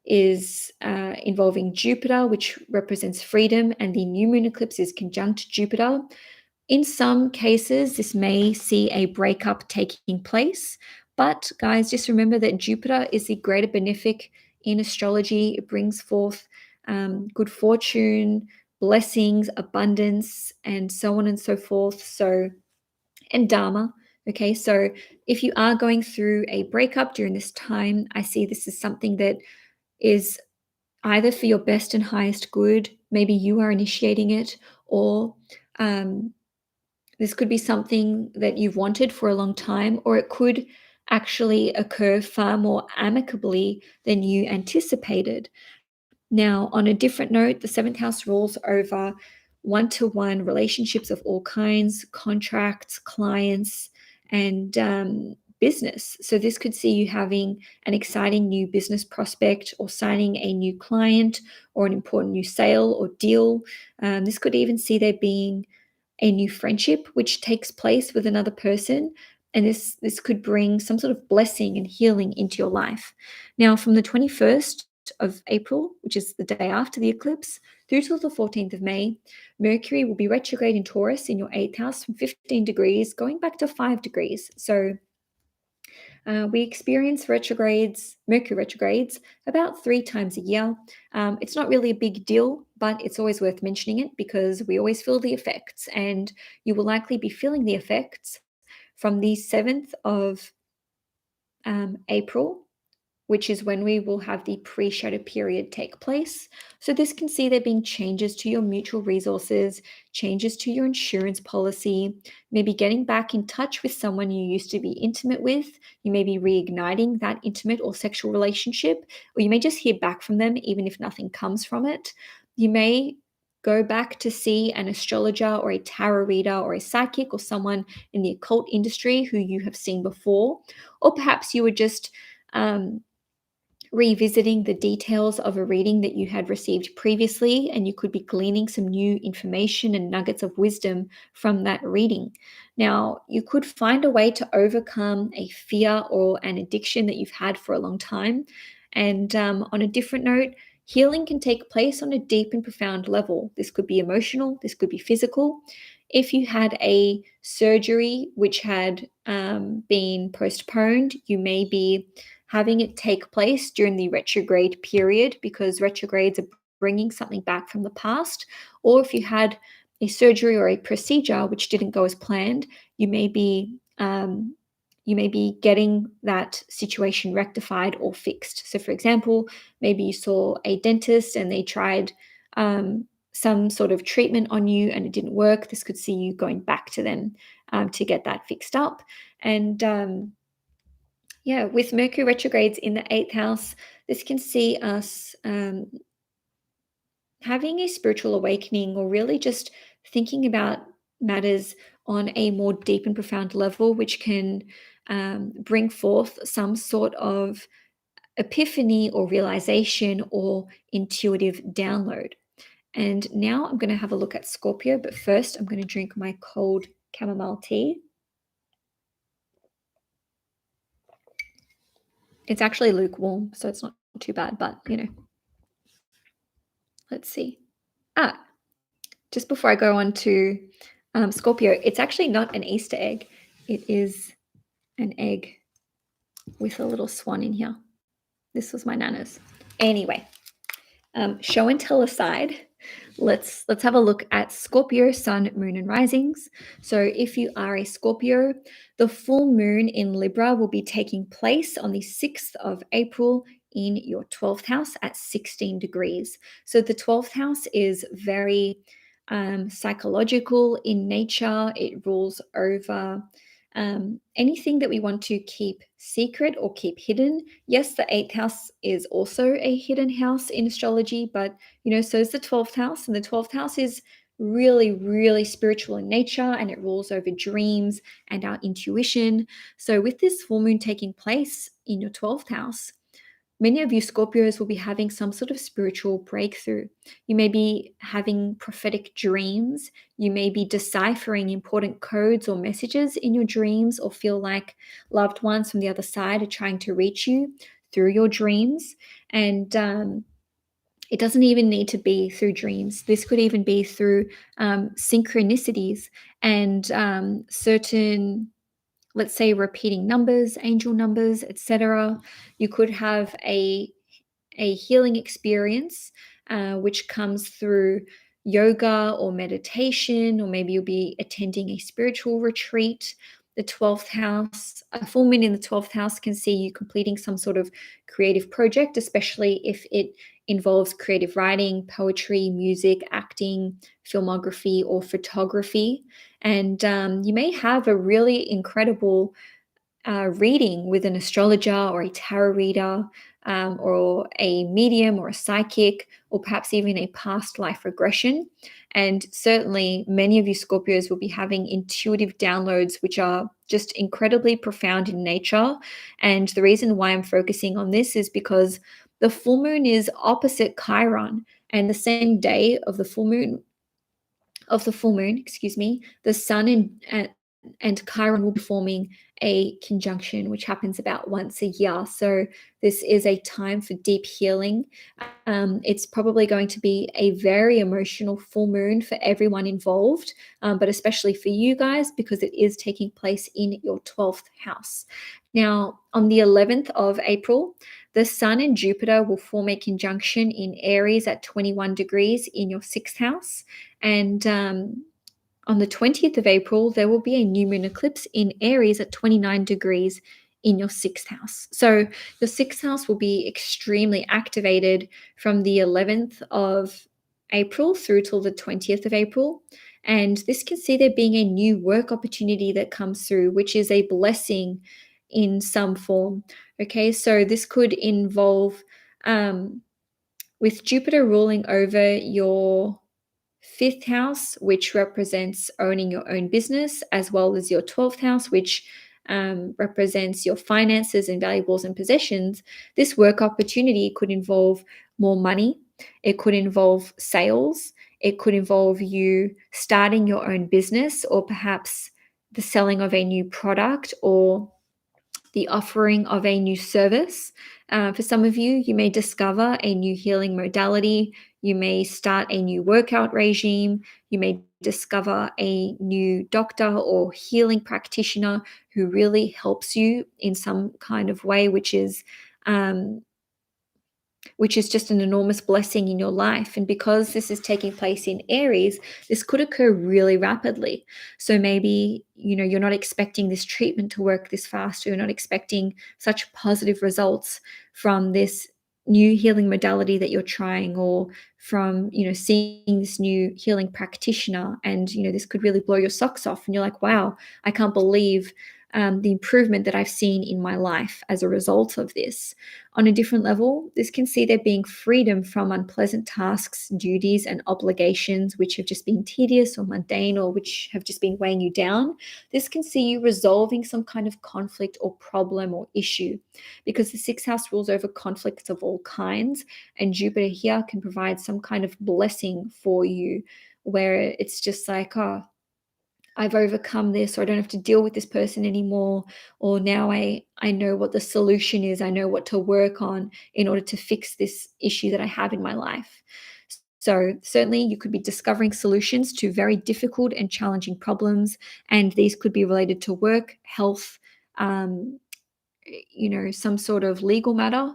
is involving Jupiter, which represents freedom, and the new moon eclipse is conjunct Jupiter, in some cases, this may see a breakup taking place. But guys, just remember that Jupiter is the greater benefic in astrology. It brings forth good fortune, blessings, abundance, and so on and so forth. So, and Dharma. Okay, so if you are going through a breakup during this time, I see this as something that is either for your best and highest good. Maybe you are initiating it, or this could be something that you've wanted for a long time, or it could actually occur far more amicably than you anticipated. Now, on a different note, the seventh house rules over one-to-one relationships of all kinds, contracts, clients, and business. So this could see you having an exciting new business prospect, or signing a new client, or an important new sale or deal. This could even see there being a new friendship which takes place with another person, and this could bring some sort of blessing and healing into your life. Now, from the 21st of April, which is the day after the eclipse, through till the 14th of May, Mercury will be retrograde in Taurus in your 8th house from 15 degrees going back to 5 degrees. So we experience retrogrades, Mercury retrogrades, about 3 times a year. It's not really a big deal, but it's always worth mentioning it because we always feel the effects, and you will likely be feeling the effects from the 7th of April, which is when we will have the pre-shadow period take place. So this can see there being changes to your mutual resources, changes to your insurance policy, maybe getting back in touch with someone you used to be intimate with. You may be reigniting that intimate or sexual relationship, or you may just hear back from them even if nothing comes from it. You may go back to see an astrologer or a tarot reader or a psychic or someone in the occult industry who you have seen before, or perhaps you were just revisiting the details of a reading that you had received previously, and you could be gleaning some new information and nuggets of wisdom from that reading. Now, you could find a way to overcome a fear or an addiction that you've had for a long time. And on a different note, healing can take place on a deep and profound level. This could be emotional, this could be physical. If you had a surgery which had been postponed, you may be having it take place during the retrograde period, because retrogrades are bringing something back from the past. Or if you had a surgery or a procedure which didn't go as planned, you may be getting that situation rectified or fixed. So, for example, maybe you saw a dentist and they tried some sort of treatment on you and it didn't work. This could see you going back to them to get that fixed up. And yeah, with Mercury retrogrades in the 8th house, this can see us having a spiritual awakening, or really just thinking about matters on a more deep and profound level, which can bring forth some sort of epiphany or realization or intuitive download. And now I'm going to have a look at Scorpio, but first I'm going to drink my cold chamomile tea. It's actually lukewarm, so it's not too bad, but let's see. Just before I go on to Scorpio, it's actually not an Easter egg. It is an egg with a little swan in here. This was my nana's. Anyway, show and tell aside, let's have a look at Scorpio, sun, moon, and risings. So if you are a Scorpio, the full moon in Libra will be taking place on the 6th of April in your 12th house at 16 degrees. So the 12th house is very psychological in nature. It rules over anything that we want to keep secret or keep hidden. Yes, the 8th house is also a hidden house in astrology, but so is the 12th house, and the 12th house is really, really spiritual in nature, and it rules over dreams and our intuition. So with this full moon taking place in your 12th house, many of you Scorpios will be having some sort of spiritual breakthrough. You may be having prophetic dreams. You may be deciphering important codes or messages in your dreams, or feel like loved ones from the other side are trying to reach you through your dreams. And it doesn't even need to be through dreams. This could even be through synchronicities and certain, let's say, repeating numbers, angel numbers, etc. You could have a healing experience, which comes through yoga or meditation, or maybe you'll be attending a spiritual retreat. The 12th house, a full moon in the 12th house can see you completing some sort of creative project, especially if it involves creative writing, poetry, music, acting, filmography, or photography. And you may have a really incredible reading with an astrologer or a tarot reader, or a medium or a psychic, or perhaps even a past life regression. And certainly, many of you Scorpios will be having intuitive downloads, which are just incredibly profound in nature. And the reason why I'm focusing on this is because the full moon is opposite Chiron, and the same day of the full moon, excuse me, the sun and Chiron will be forming a conjunction, which happens about once a year. So this is a time for deep healing. It's probably going to be a very emotional full moon for everyone involved, but especially for you guys, because it is taking place in your 12th house. Now, on the 11th of April, the Sun and Jupiter will form a conjunction in Aries at 21 degrees in your 6th house. And on the 20th of April, there will be a new moon eclipse in Aries at 29 degrees in your 6th house. So your 6th house will be extremely activated from the 11th of April through till the 20th of April. And this can see there being a new work opportunity that comes through, which is a blessing in some form. Okay, so this could involve, with Jupiter ruling over your 5th house, which represents owning your own business, as well as your 12th house, which represents your finances and valuables and possessions. This work opportunity could involve more money. It could involve sales. It could involve you starting your own business, or perhaps the selling of a new product, or the offering of a new service. For some of you, you may discover a new healing modality. You may start a new workout regime. You may discover a new doctor or healing practitioner who really helps you in some kind of way, which is just an enormous blessing in your life. And because this is taking place in Aries, this could occur really rapidly. So maybe, you're not expecting this treatment to work this fast, or you're not expecting such positive results from this new healing modality that you're trying, or from, seeing this new healing practitioner. And, this could really blow your socks off. And you're like, wow, I can't believe the improvement that I've seen in my life as a result of this. On a different level, this can see there being freedom from unpleasant tasks, duties, and obligations which have just been tedious or mundane, or which have just been weighing you down. This can see you resolving some kind of conflict or problem or issue, because the 6th house rules over conflicts of all kinds, and Jupiter here can provide some kind of blessing for you, where it's just like, oh, I've overcome this, or I don't have to deal with this person anymore, or now I know what the solution is. I know what to work on in order to fix this issue that I have in my life. So certainly you could be discovering solutions to very difficult and challenging problems, and these could be related to work, health, some sort of legal matter,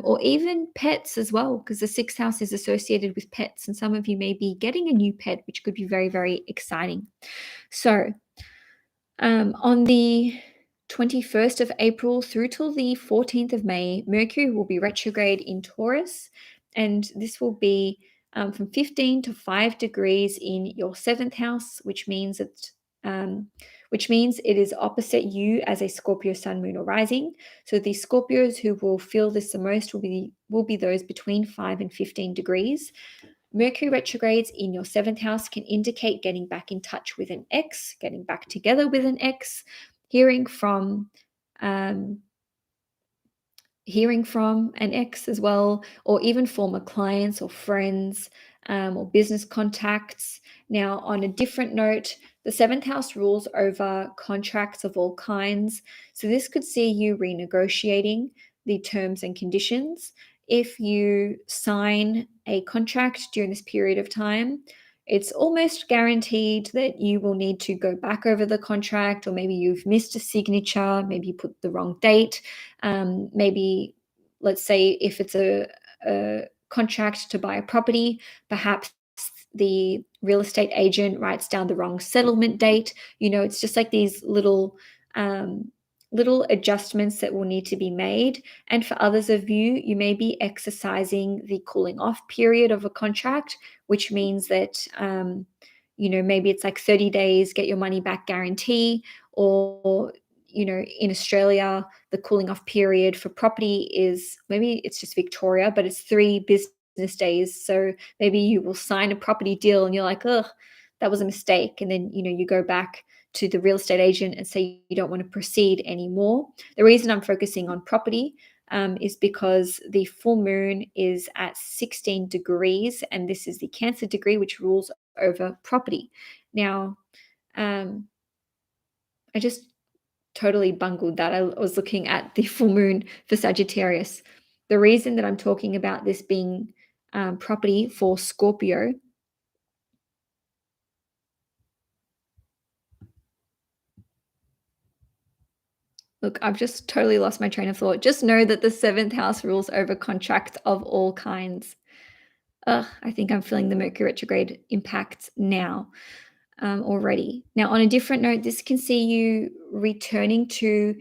or even pets as well, because the 6th house is associated with pets, and some of you may be getting a new pet, which could be very, very exciting. So on the 21st of April through till the 14th of May, Mercury will be retrograde in Taurus, and this will be from 15 to 5 degrees in your 7th house, which means it is opposite you as a Scorpio sun, moon, or rising. So the Scorpios who will feel this the most will be those between 5 and 15 degrees. Mercury retrogrades in your seventh house can indicate getting back in touch with an ex, getting back together with an ex, hearing from um, hearing from an ex as well, or even former clients or friends, or business contacts. Now, on a different note, the seventh house rules over contracts of all kinds. So, this could see you renegotiating the terms and conditions. If you sign a contract during this period of time, it's almost guaranteed that you will need to go back over the contract, or maybe you've missed a signature, maybe you put the wrong date. Maybe, let's say, if it's a contract to buy a property, perhaps the real estate agent writes down the wrong settlement date. It's just like these little adjustments that will need to be made. And for others of you, you may be exercising the cooling off period of a contract, which means that maybe it's like 30 days, get your money back guarantee, or in Australia, the cooling off period for property is, maybe it's just Victoria, but it's 3 business days. So maybe you will sign a property deal and you're like, ugh, that was a mistake. And then, you go back to the real estate agent and say you don't want to proceed anymore. The reason I'm focusing on property is because the full moon is at 16 degrees, and this is the Cancer degree, which rules over property. Now, I just totally bungled that. I was looking at the full moon for Sagittarius. The reason that I'm talking about this being property for Scorpio. Look, I've just totally lost my train of thought. Just know that the seventh house rules over contracts of all kinds. Ugh, I think I'm feeling the Mercury retrograde impacts now, already. Now, on a different note, this can see you returning to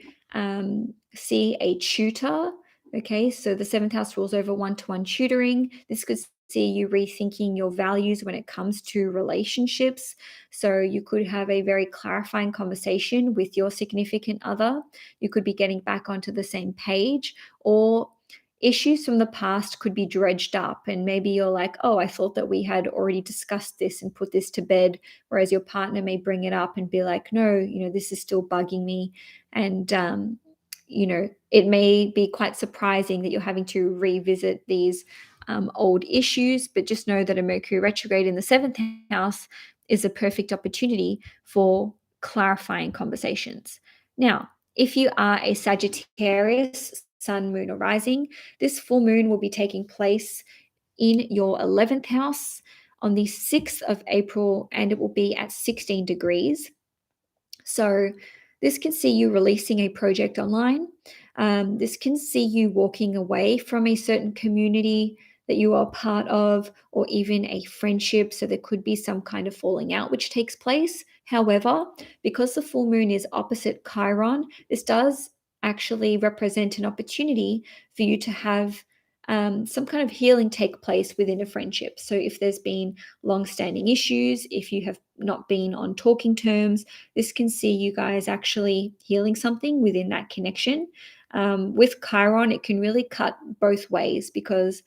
see a tutor. Okay, so the seventh house rules over one-to-one tutoring. This could see you rethinking your values when it comes to relationships. So you could have a very clarifying conversation with your significant other. You could be getting back onto the same page, or issues from the past could be dredged up, and maybe you're like, oh, I thought that we had already discussed this and put this to bed, whereas your partner may bring it up and be like, no, this is still bugging me. And it may be quite surprising that you're having to revisit these old issues, but just know that a Mercury retrograde in the seventh house is a perfect opportunity for clarifying conversations. Now, if you are a Sagittarius, sun, moon, or rising, this full moon will be taking place in your 11th house on the 6th of April, and it will be at 16 degrees. So this can see you releasing a project online. This can see you walking away from a certain community that you are part of, or even a friendship. So there could be some kind of falling out which takes place. However, because the full moon is opposite Chiron, this does actually represent an opportunity for you to have some kind of healing take place within a friendship. So if there's been long-standing issues, if you have not been on talking terms, this can see you guys actually healing something within that connection. With Chiron, it can really cut both ways, because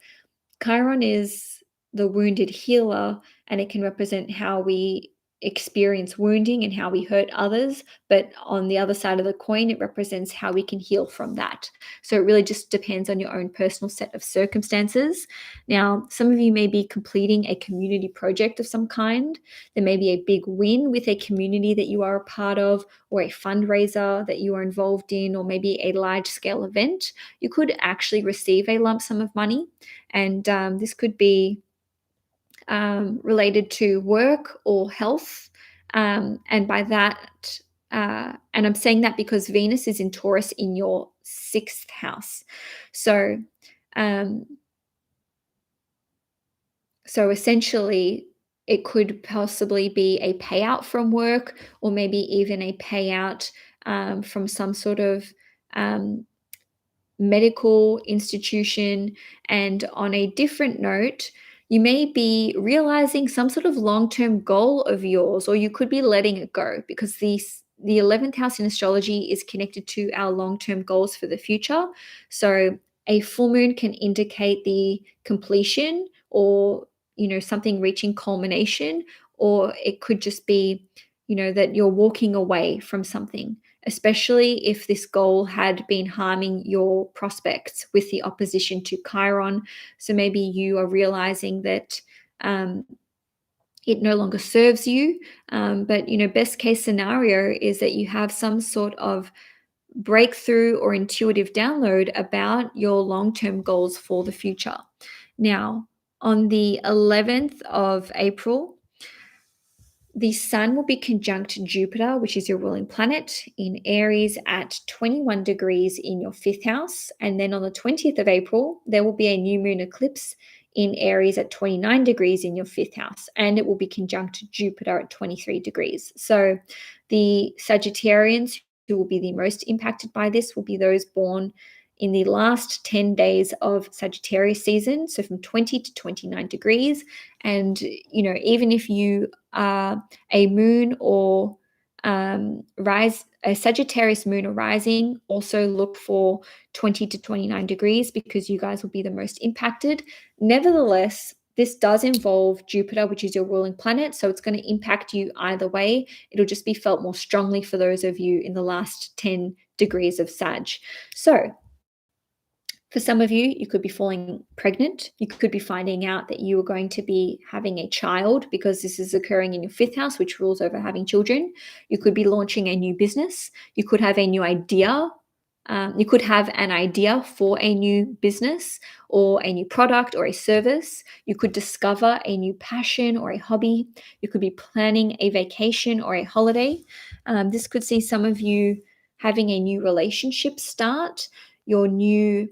Chiron is the wounded healer, and it can represent how we experience wounding and how we hurt others. But on the other side of the coin, it represents how we can heal from that. So it really just depends on your own personal set of circumstances. Now, some of you may be completing a community project of some kind. There may be a big win with a community that you are a part of, or a fundraiser that you are involved in, or maybe a large scale event. You could actually receive a lump sum of money, and this could be related to work or health. And by that, and I'm saying that because Venus is in Taurus in your 6th house. So, um, so essentially, it could possibly be a payout from work, or maybe even a payout from some sort of um, medical institution. And on a different note, you may be realizing some sort of long-term goal of yours, or you could be letting it go, because the 11th house in astrology is connected to our long-term goals for the future. So a full moon can indicate the completion, or something reaching culmination, or it could just be, that you're walking away from something, especially if this goal had been harming your prospects with the opposition to Chiron. So maybe you are realizing that it no longer serves you. But, best case scenario is that you have some sort of breakthrough or intuitive download about your long-term goals for the future. Now, on the 11th of April, the Sun will be conjunct Jupiter, which is your ruling planet, in Aries at 21 degrees in your fifth house. And then on the 20th of April, there will be a new moon eclipse in Aries at 29 degrees in your fifth house. And it will be conjunct Jupiter at 23 degrees. So the Sagittarians who will be the most impacted by this will be those born in the last 10 days of Sagittarius season, so from 20 to 29 degrees. And, even if you are a moon or a Sagittarius moon or rising, also look for 20 to 29 degrees because you guys will be the most impacted. Nevertheless, this does involve Jupiter, which is your ruling planet, so it's going to impact you either way. It'll just be felt more strongly for those of you in the last 10 degrees of Sag. So for some of you, you could be falling pregnant. You could be finding out that you are going to be having a child because this is occurring in your fifth house, which rules over having children. You could be launching a new business. You could have a new idea. You could have an idea for a new business or a new product or a service. You could discover a new passion or a hobby. You could be planning a vacation or a holiday. This could see some of you having a new relationship start. Your new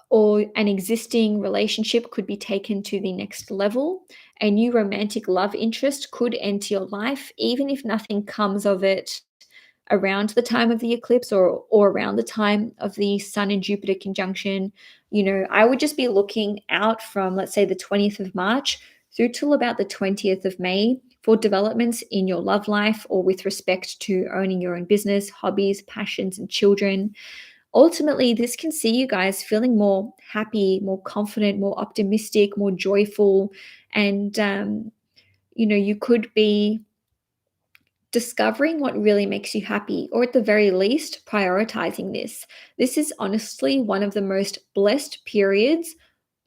or an existing relationship could be taken to the next level. A new romantic love interest could enter your life, even if nothing comes of it around the time of the eclipse or around the time of the Sun and Jupiter conjunction. I would just be looking out from, let's say, the 20th of March through till about the 20th of May for developments in your love life or with respect to owning your own business, hobbies, passions, and children. Ultimately, this can see you guys feeling more happy, more confident, more optimistic, more joyful. And, you could be discovering what really makes you happy, or at the very least, prioritizing this. This is honestly one of the most blessed periods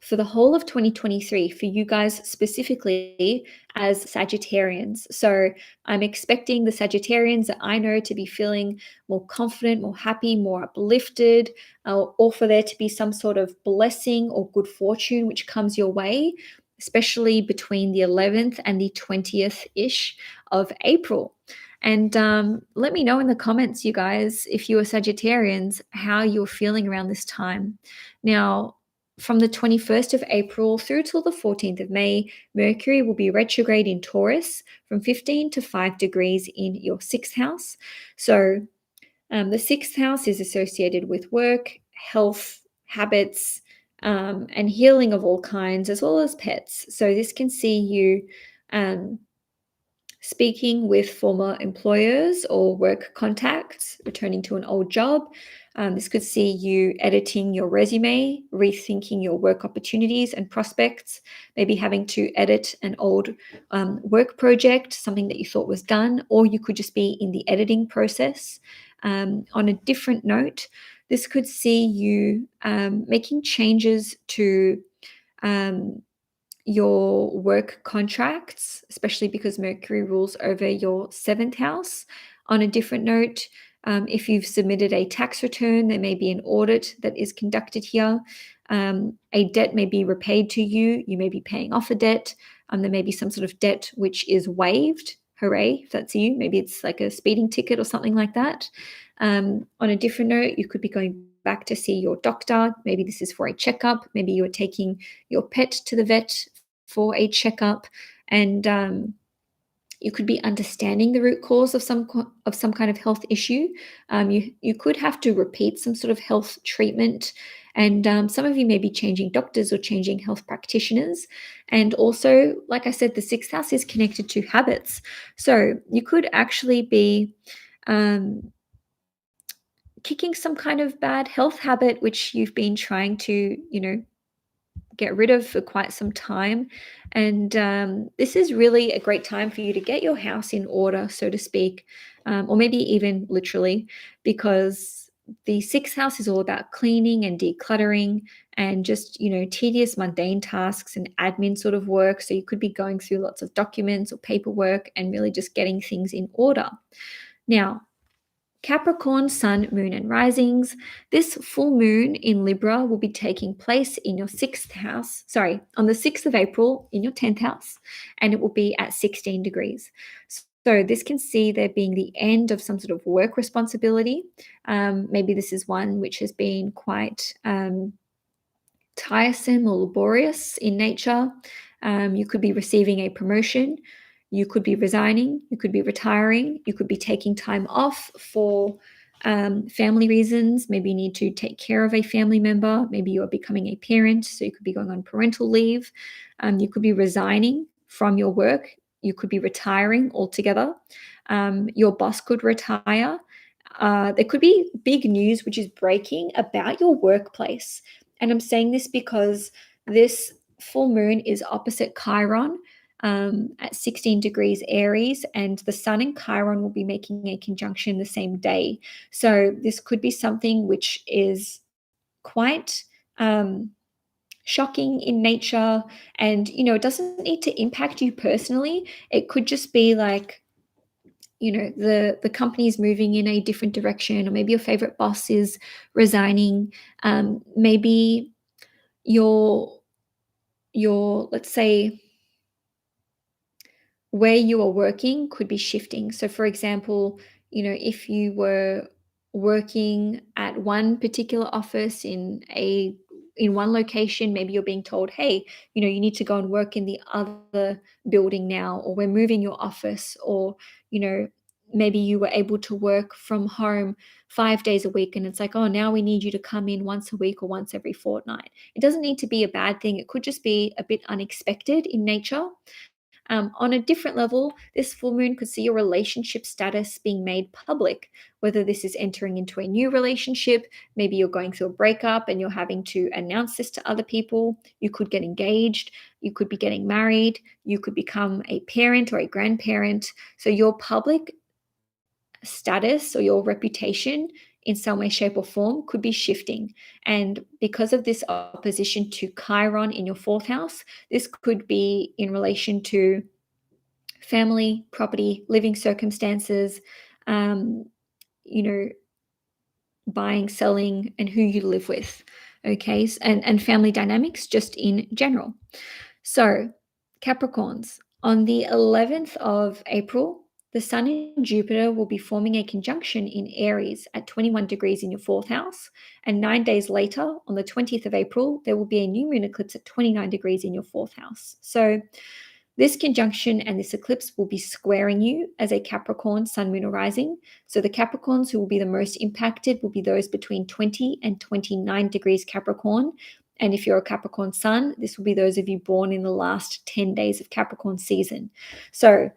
for the whole of 2023 for you guys specifically as Sagittarians. So I'm expecting the Sagittarians that I know to be feeling more confident, more happy, more uplifted, or for there to be some sort of blessing or good fortune which comes your way, especially between the 11th and the 20th-ish of April. And let me know in the comments, you guys, if you are Sagittarians, how you're feeling around this time. Now, from the 21st of April through till the 14th of May, Mercury will be retrograde in Taurus from 15 to 5 degrees in your sixth house. So the sixth house is associated with work, health, habits, and healing of all kinds, as well as pets. So this can see you speaking with former employers or work contacts, returning to an old job. This could see you editing your resume, rethinking your work opportunities and prospects, maybe having to edit an old work project, something that you thought was done, or you could just be in the editing process. On a different note, this could see you making changes to your work contracts, especially because Mercury rules over your seventh house. On a different note, if you've submitted a tax return, there may be an audit that is conducted here. A debt may be repaid to you. You may be paying off a debt. There may be some sort of debt which is waived. Hooray, if that's you. Maybe it's like a speeding ticket or something like that. On a different note, you could be going back to see your doctor. Maybe this is for a checkup. Maybe you're taking your pet to the vet for a checkup, and you could be understanding the root cause of some kind of health issue. You could have to repeat some sort of health treatment, and some of you may be changing doctors or changing health practitioners. And also, like I said, the sixth house is connected to habits, so you could actually be kicking some kind of bad health habit which you've been trying to, get rid of for quite some time. And this is really a great time for you to get your house in order, so to speak, or maybe even literally, because the sixth house is all about cleaning and decluttering and just, tedious, mundane tasks and admin sort of work. So you could be going through lots of documents or paperwork and really just getting things in order. Now, Capricorn, Sun, Moon, and Risings. This full moon in Libra will be taking place in your sixth house, on the 6th of April in your 10th house, and it will be at 16 degrees. So this can see there being the end of some sort of work responsibility. Maybe this is one which has been quite tiresome or laborious in nature. You could be receiving a promotion. You could be resigning. You could be retiring. You could be taking time off for family reasons. Maybe you need to take care of a family member. Maybe you are becoming a parent, so you could be going on parental leave. You could be resigning from your work. You could be retiring altogether. Your boss could retire. There could be big news which is breaking about your workplace. And I'm saying this because this full moon is opposite Chiron at 16 degrees Aries, and the Sun and Chiron will be making a conjunction the same day. So this could be something which is quite shocking in nature, and it doesn't need to impact you personally. It could just be like, the company is moving in a different direction, or maybe your favorite boss is resigning. Maybe your let's say where you are working could be shifting. So for example, if you were working at one particular office in one location, maybe you're being told, hey, you need to go and work in the other building now, or we're moving your office, or maybe you were able to work from home 5 days a week, and it's like, oh, now we need you to come in once a week or once every fortnight. It doesn't need to be a bad thing. It could just be a bit unexpected in nature. On a different level, this full moon could see your relationship status being made public, whether this is entering into a new relationship. Maybe you're going through a breakup and you're having to announce this to other people. You could get engaged. You could be getting married. You could become a parent or a grandparent. So your public status or your reputation in some way, shape, or form could be shifting. And because of this opposition to Chiron in your fourth house, this could be in relation to family, property, living circumstances, um, you know, buying, selling, and who you live with. Okay, and family dynamics just in general. So, Capricorns, on the 11th of April, the Sun and Jupiter will be forming a conjunction in Aries at 21 degrees in your fourth house. And 9 days later, on the 20th of April, there will be a new moon eclipse at 29 degrees in your fourth house. So, this conjunction and this eclipse will be squaring you as a Capricorn, Sun, Moon, or Rising. So the Capricorns who will be the most impacted will be those between 20 and 29 degrees Capricorn. And if you're a Capricorn Sun, this will be those of you born in the last 10 days of Capricorn season. So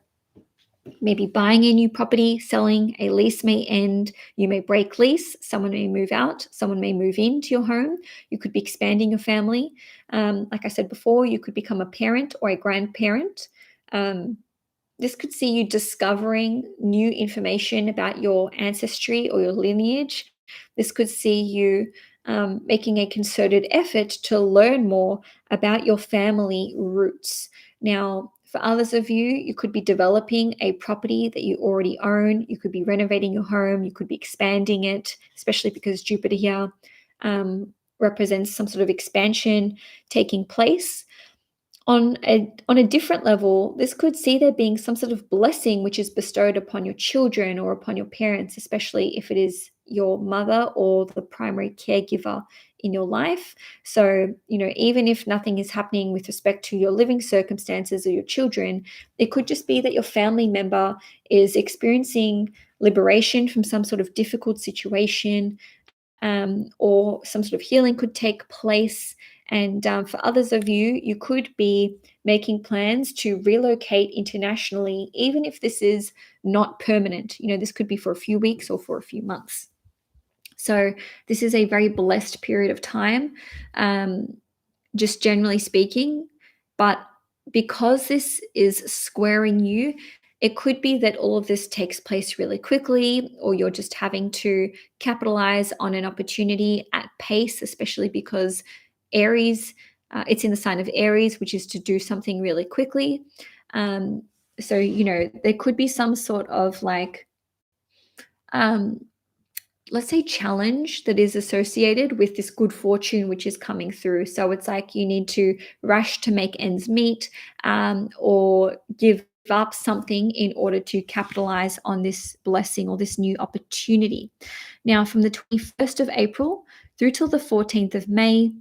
maybe buying a new property, selling, a lease may end, you may break lease, someone may move out, someone may move into your home, you could be expanding your family. Like I said before, you could become a parent or a grandparent. This could see you discovering new information about your ancestry or your lineage. This could see you making a concerted effort to learn more about your family roots. Now, for others of you, you could be developing a property that you already own. You could be renovating your home. You could be expanding it, especially because Jupiter here represents some sort of expansion taking place. On a different level, this could see there being some sort of blessing which is bestowed upon your children or upon your parents, especially if it is your mother or the primary caregiver in your life. So, even if nothing is happening with respect to your living circumstances or your children, it could just be that your family member is experiencing liberation from some sort of difficult situation, or some sort of healing could take place. And for others of you, you could be making plans to relocate internationally, even if this is not permanent. This could be for a few weeks or for a few months. So this is a very blessed period of time. just generally speaking. But because this is squaring you, it could be that all of this takes place really quickly, or you're just having to capitalize on an opportunity at pace, especially because Aries, it's in the sign of Aries, which is to do something really quickly. Um, so, there could be some sort of like, um, let's say, challenge that is associated with this good fortune which is coming through. So it's like you need to rush to make ends meet, or give up something in order to capitalize on this blessing or this new opportunity. Now, from the 21st of April through till the 14th of May,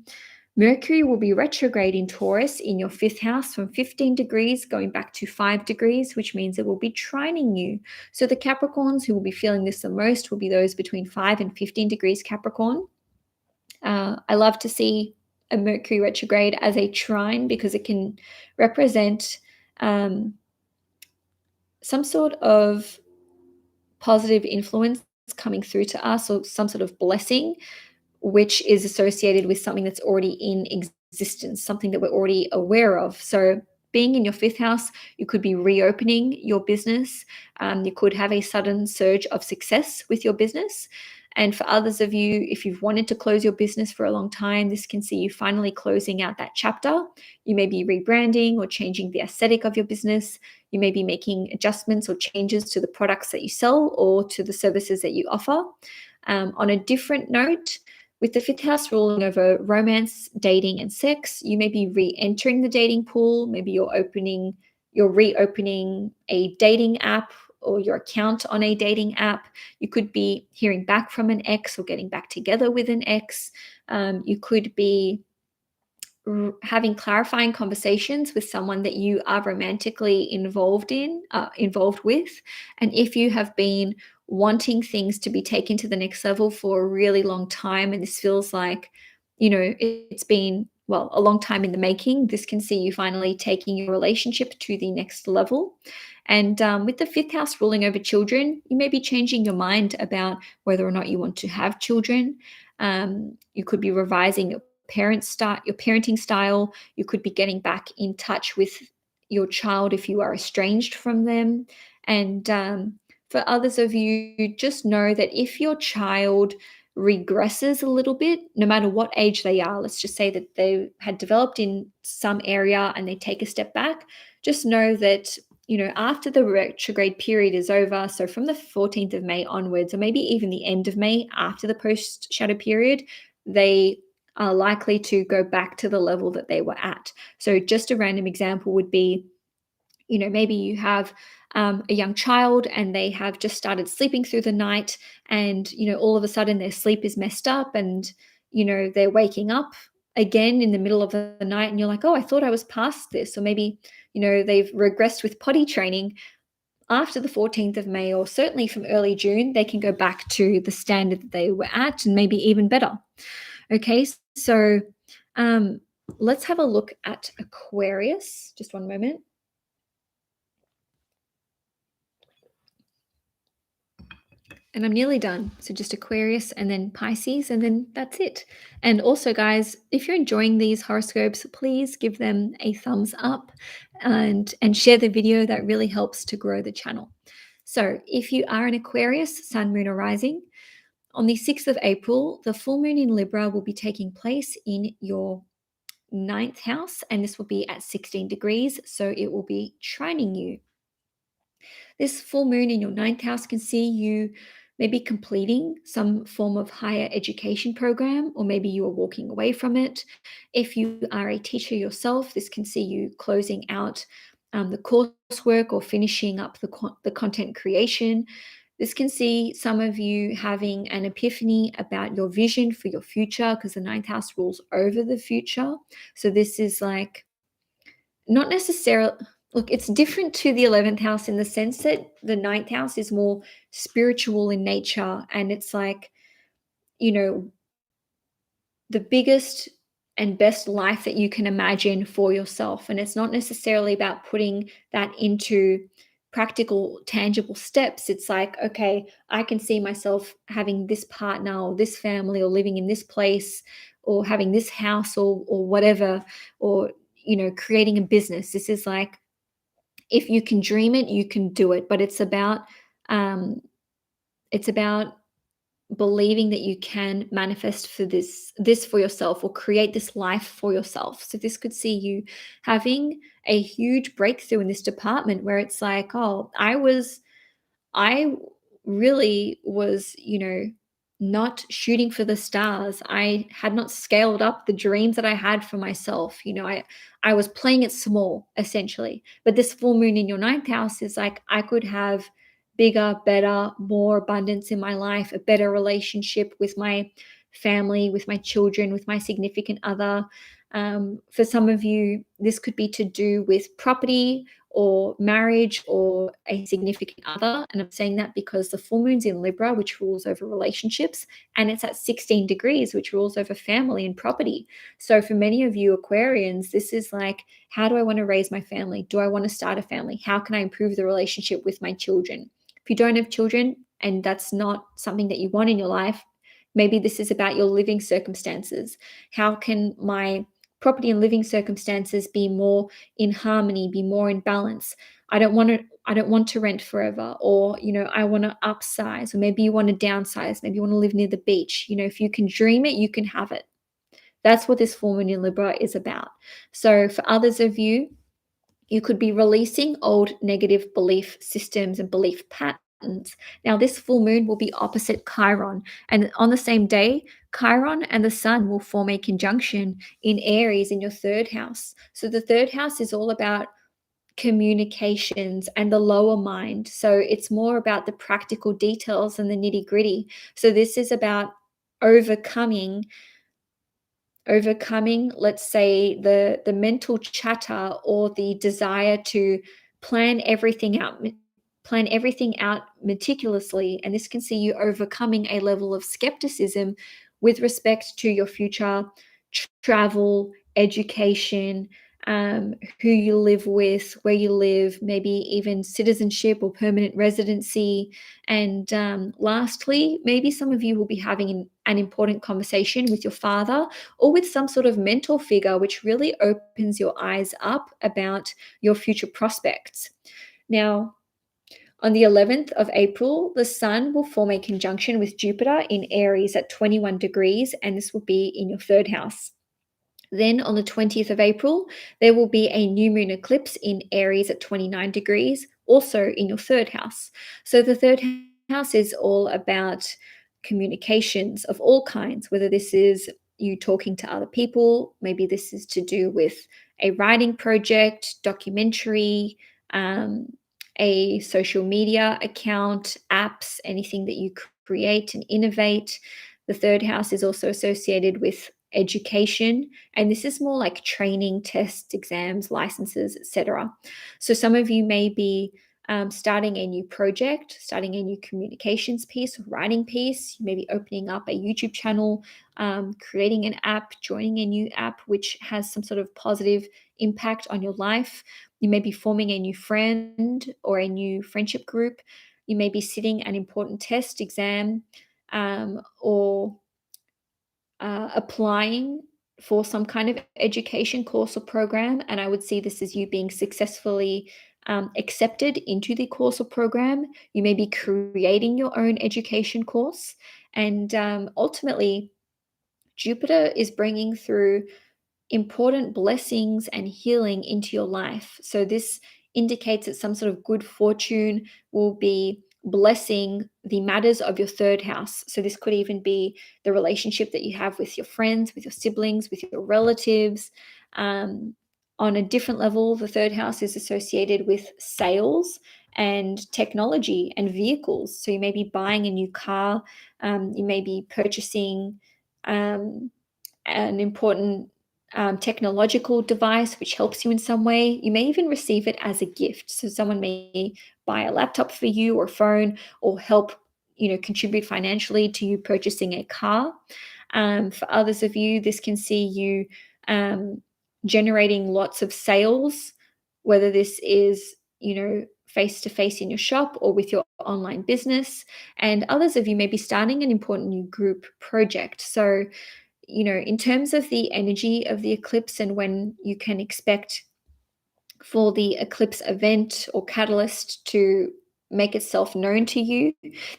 Mercury will be retrograde in Taurus in your fifth house from 15 degrees going back to 5 degrees, which means it will be trining you. So the Capricorns who will be feeling this the most will be those between 5 and 15 degrees Capricorn. I love to see a Mercury retrograde as a trine because it can represent um, some sort of positive influence coming through to us, or some sort of blessing which is associated with something that's already in existence, something that we're already aware of. So, being in your fifth house, you could be reopening your business. You could have a sudden surge of success with your business. And for others of you, if you've wanted to close your business for a long time, this can see you finally closing out that chapter. You may be rebranding or changing the aesthetic of your business. You may be making adjustments or changes to the products that you sell or to the services that you offer. On a different note, with the fifth house ruling over romance, dating, and sex, you may be re-entering the dating pool. Maybe you're reopening a dating app or your account on a dating app. You could be hearing back from an ex or getting back together with an ex. You could be having clarifying conversations with someone that you are romantically involved with. And if you have been wanting things to be taken to the next level for a really long time, and this feels like, it's been, well, a long time in the making, this can see you finally taking your relationship to the next level. And with the fifth house ruling over children, you may be changing your mind about whether or not you want to have children. You could be revising your parenting style. You could be getting back in touch with your child if you are estranged from them. And for others of you, just know that if your child regresses a little bit, no matter what age they are, let's just say that they had developed in some area and they take a step back, just know that, after the retrograde period is over, so from the 14th of May onwards, or maybe even the end of May after the post shadow period, they are likely to go back to the level that they were at. So just a random example would be, maybe you have a young child and they have just started sleeping through the night, and, all of a sudden their sleep is messed up, and, they're waking up again in the middle of the night, and you're like, oh, I thought I was past this. Or maybe, they've regressed with potty training. After the 14th of May, or certainly from early June, they can go back to the standard that they were at, and maybe even better. Okay, so let's have a look at Aquarius. Just one moment. And I'm nearly done. So just Aquarius and then Pisces, and then that's it. And also, guys, if you're enjoying these horoscopes, please give them a thumbs up and share the video. That really helps to grow the channel. So if you are an Aquarius, Sun, Moon, or Rising, on the 6th of April, the full moon in Libra will be taking place in your ninth house, and this will be at 16 degrees. So it will be trining you. This full moon in your ninth house can see you maybe completing some form of higher education program, or maybe you are walking away from it. If you are a teacher yourself, this can see you closing out the coursework or finishing up the content creation. This can see some of you having an epiphany about your vision for your future, because the ninth house rules over the future. So this is like, not necessarily, look, it's different to the 11th house in the sense that the ninth house is more spiritual in nature, and it's like, you know, the biggest and best life that you can imagine for yourself. And it's not necessarily about putting that into practical, tangible steps. It's like, okay, I can see myself having this partner or this family or living in this place or having this house or whatever, or creating a business. This is like, if you can dream it, you can do it. But um, it's about believing that you can manifest for this for yourself, or create this life for yourself. So this could see you having a huge breakthrough in this department, where it's like, oh, I really was, not shooting for the stars. I had not scaled up the dreams that I had for myself. I was playing it small, essentially. But this full moon in your ninth house is like, I could have bigger, better, more abundance in my life, a better relationship with my family, with my children, with my significant other. For some of you, this could be to do with property or marriage or a significant other. And I'm saying that because the full moon's in Libra, which rules over relationships, and it's at 16 degrees, which rules over family and property. So for many of you Aquarians, this is like, how do I want to raise my family? Do I want to start a family? How can I improve the relationship with my children? If you don't have children and that's not something that you want in your life, maybe this is about your living circumstances. How can my property and living circumstances be more in harmony, be more in balance? I don't want to rent forever, or I want to upsize, or maybe you want to downsize, maybe you want to live near the beach. If you can dream it, you can have it. That's what this full moon in Libra is about. So for others of you, you could be releasing old negative belief systems and belief patterns. Now, this full moon will be opposite Chiron. And on the same day, Chiron and the sun will form a conjunction in Aries in your third house. So the third house is all about communications and the lower mind. So it's more about the practical details and the nitty gritty. So this is about overcoming, let's say, the mental chatter or the desire to plan everything out meticulously. And this can see you overcoming a level of skepticism with respect to your future travel, education, who you live with, where you live, maybe even citizenship or permanent residency. And lastly, maybe some of you will be having an important conversation with your father or with some sort of mentor figure, which really opens your eyes up about your future prospects. Now, on the 11th of April, the Sun will form a conjunction with Jupiter in Aries at 21 degrees, and this will be in your third house. Then on the 20th of April, there will be a new moon eclipse in Aries at 29 degrees, also in your third house. So the third house is all about communications of all kinds, whether this is you talking to other people, maybe this is to do with a writing project, documentary, a social media account, apps, anything that you create and innovate. The third house is also associated with education, and this is more like training, tests, exams, licenses, etc. So some of you may be starting a new project, starting a new communications piece, writing piece. You may be opening up a YouTube channel, creating an app, joining a new app which has some sort of positive impact on your life. You may be forming a new friend or a new friendship group. You may be sitting an important test, exam, or applying for some kind of education course or program. And I would see this as you being successfully accepted into the course or program. You may be creating your own education course. And ultimately, Jupiter is bringing through important blessings and healing into your life. So this indicates that some sort of good fortune will be blessing the matters of your third house. So this could even be the relationship that you have with your friends, with your siblings, with your relatives. On a different level, the third house is associated with sales and technology and vehicles. So you may be buying a new car, you may be purchasing an important technological device which helps you in some way. You may even receive it as a gift. So someone may buy a laptop for you or a phone, or help contribute financially to you purchasing a car. For others of you, this can see you generating lots of sales, whether this is face to face in your shop or with your online business. And others of you may be starting an important new group project. So in terms of the energy of the eclipse and when you can expect for the eclipse event or catalyst to make itself known to you,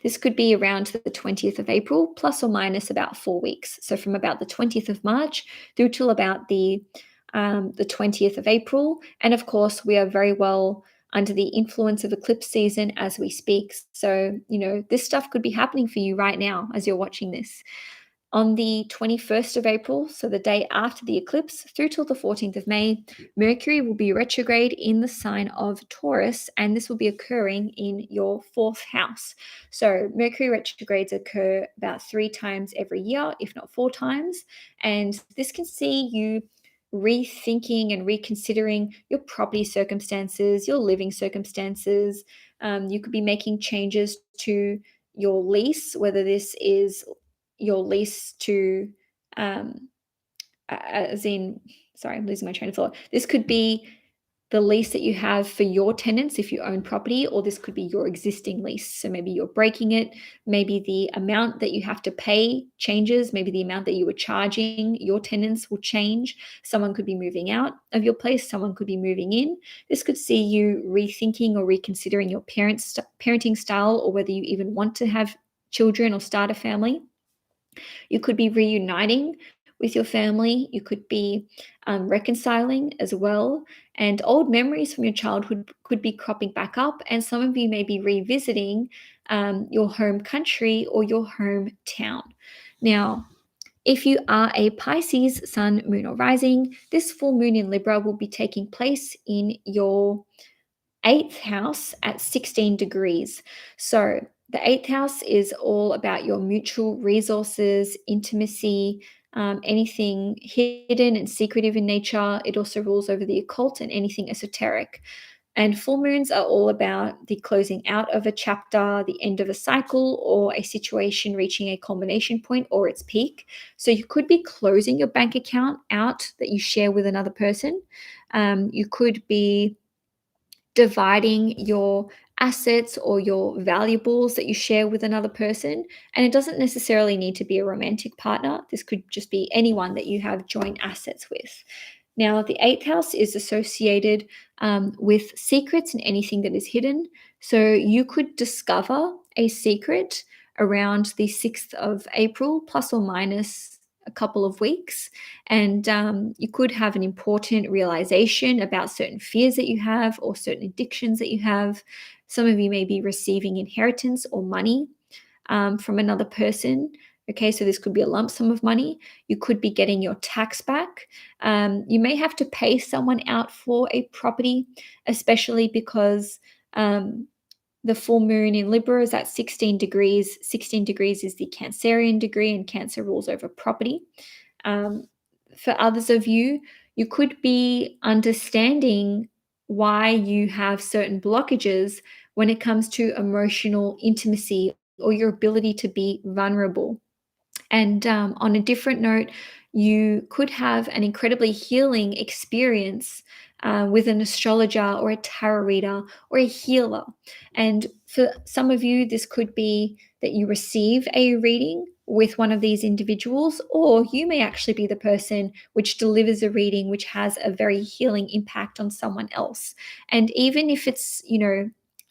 this could be around the 20th of April, plus or minus about 4 weeks. So from about the 20th of March through till about the 20th of April. And of course, we are very well under the influence of eclipse season as we speak. So, this stuff could be happening for you right now as you're watching this. On the 21st of April, so the day after the eclipse, through till the 14th of May, Mercury will be retrograde in the sign of Taurus, and this will be occurring in your fourth house. So, Mercury retrogrades occur about 3 times every year, if not 4 times, and this can see you rethinking and reconsidering your property circumstances, your living circumstances. You could be making changes to your lease, whether this is your lease to as in sorry, I'm losing my train of thought. This could be the lease that you have for your tenants if you own property, or this could be your existing lease. So maybe you're breaking it, maybe the amount that you have to pay changes, maybe the amount that you were charging your tenants will change. Someone could be moving out of your place, someone could be moving in. This could see you rethinking or reconsidering your parenting style, or whether you even want to have children or start a family. You could be reuniting with your family. You could be reconciling as well. And old memories from your childhood could be cropping back up. And some of you may be revisiting your home country or your hometown. Now, if you are a Pisces sun, moon, or rising, this full moon in Libra will be taking place in your eighth house at 16 degrees. So the eighth house is all about your mutual resources, intimacy, anything hidden and secretive in nature. It also rules over the occult and anything esoteric. And full moons are all about the closing out of a chapter, the end of a cycle, or a situation reaching a culmination point or its peak. So you could be closing your bank account out that you share with another person. You could be dividing your assets or your valuables that you share with another person. And it doesn't necessarily need to be a romantic partner. This could just be anyone that you have joint assets with. Now, the eighth house is associated with secrets and anything that is hidden. So you could discover a secret around the 6th of April, plus or minus a couple of weeks. And you could have an important realization about certain fears that you have or certain addictions that you have. Some of you may be receiving inheritance or money from another person. Okay, so this could be a lump sum of money. You could be getting your tax back. You may have to pay someone out for a property, especially because the full moon in Libra is at 16 degrees. 16 degrees is the Cancerian degree, and Cancer rules over property. For others of you, you could be understanding why you have certain blockages when it comes to emotional intimacy or your ability to be vulnerable. And on a different note, you could have an incredibly healing experience with an astrologer or a tarot reader or a healer. And for some of you, this could be that you receive a reading with one of these individuals, or you may actually be the person which delivers a reading which has a very healing impact on someone else. And even if it's,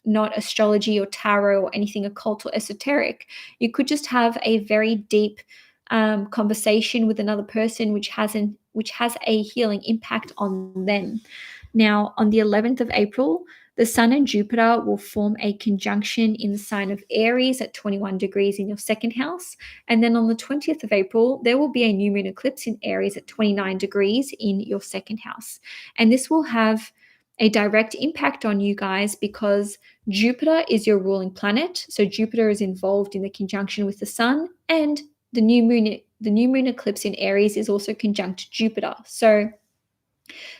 not astrology or tarot or anything occult or esoteric, you could just have a very deep conversation with another person which has a healing impact on them. Now, on the 11th of April, the Sun and Jupiter will form a conjunction in the sign of Aries at 21 degrees in your second house. And then on the 20th of April, there will be a new moon eclipse in Aries at 29 degrees in your second house. And this will have a direct impact on you guys because Jupiter is your ruling planet. So Jupiter is involved in the conjunction with the Sun, and the new moon eclipse in Aries is also conjunct Jupiter. So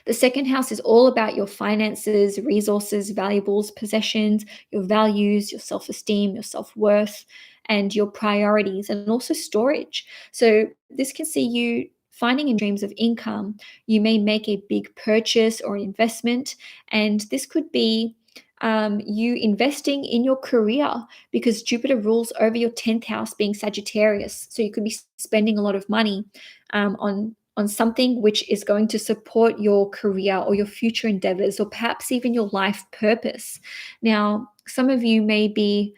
the second house is all about your finances, resources, valuables, possessions, your values, your self-esteem, your self-worth, and your priorities, and also storage. So this can see you finding in dreams of income. You may make a big purchase or investment, and this could be you investing in your career because Jupiter rules over your 10th house being Sagittarius. So you could be spending a lot of money on something which is going to support your career or your future endeavors, or perhaps even your life purpose. Now, some of you may be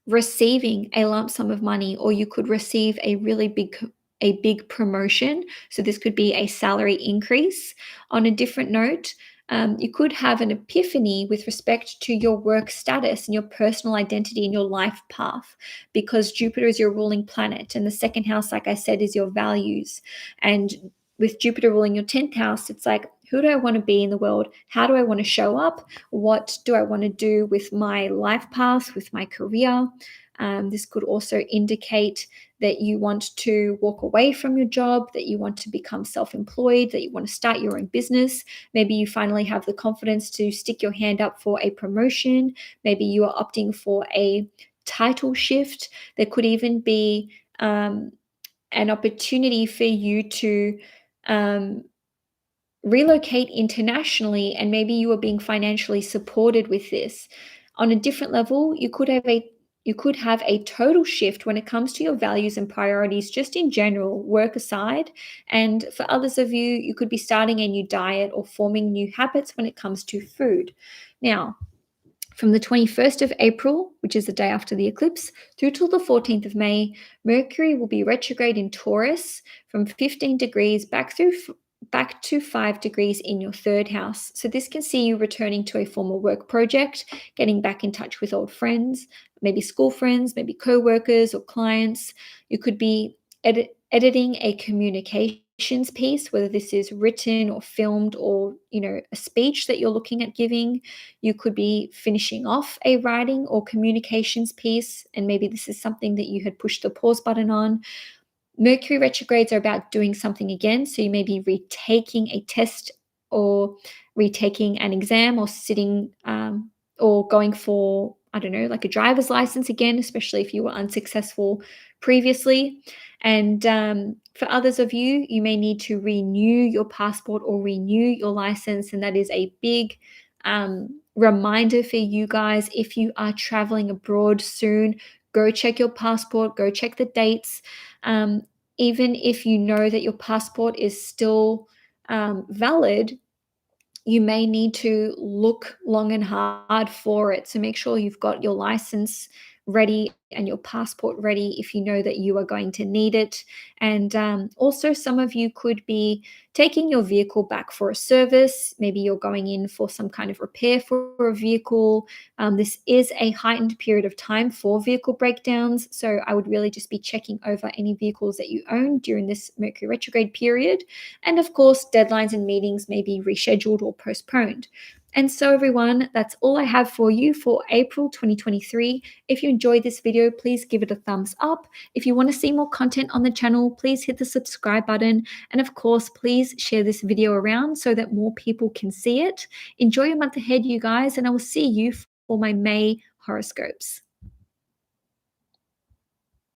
receiving a lump sum of money, or you could receive a big promotion. So this could be a salary increase. On a different note, you could have an epiphany with respect to your work status and your personal identity and your life path, because Jupiter is your ruling planet, and the second house, like I said, is your values. And with Jupiter ruling your 10th house, it's like, who do I want to be in the world? How do I want to show up? What do I want to do with my life path, with my career? This could also indicate that you want to walk away from your job, that you want to become self-employed, that you want to start your own business. Maybe you finally have the confidence to stick your hand up for a promotion. Maybe you are opting for a title shift. There could even be an opportunity for you to relocate internationally, and maybe you are being financially supported with this. On a different level, you could have a total shift when it comes to your values and priorities, just in general, work aside. And for others of you, you could be starting a new diet or forming new habits when it comes to food. Now, from the 21st of April, which is the day after the eclipse, through till the 14th of May, Mercury will be retrograde in Taurus from 15 degrees back to 5 degrees in your third house. So this can see you returning to a former work project, getting back in touch with old friends, maybe school friends, maybe co-workers or clients. You could be editing a communications piece, whether this is written or filmed, or a speech that you're looking at giving. You could be finishing off a writing or communications piece, and maybe this is something that you had pushed the pause button on. Mercury retrogrades are about doing something again. So you may be retaking a test, or retaking an exam, or sitting or going for, I don't know, like a driver's license again, especially if you were unsuccessful previously. And for others of you, you may need to renew your passport or renew your license. And that is a big reminder for you guys. If you are traveling abroad soon, go check your passport, go check the dates. Even if you know that your passport is still valid, you may need to look long and hard for it. So make sure you've got your license ready and your passport ready if you know that you are going to need it. And also, some of you could be taking your vehicle back for a service. Maybe you're going in for some kind of repair for a vehicle. This is a heightened period of time for vehicle breakdowns. So I would really just be checking over any vehicles that you own during this Mercury retrograde period. And of course, deadlines and meetings may be rescheduled or postponed. And so, everyone, that's all I have for you for April 2023. If you enjoyed this video, please give it a thumbs up. If you want to see more content on the channel, please hit the subscribe button. And of course, please share this video around so that more people can see it. Enjoy your month ahead, you guys, and I will see you for my May horoscopes.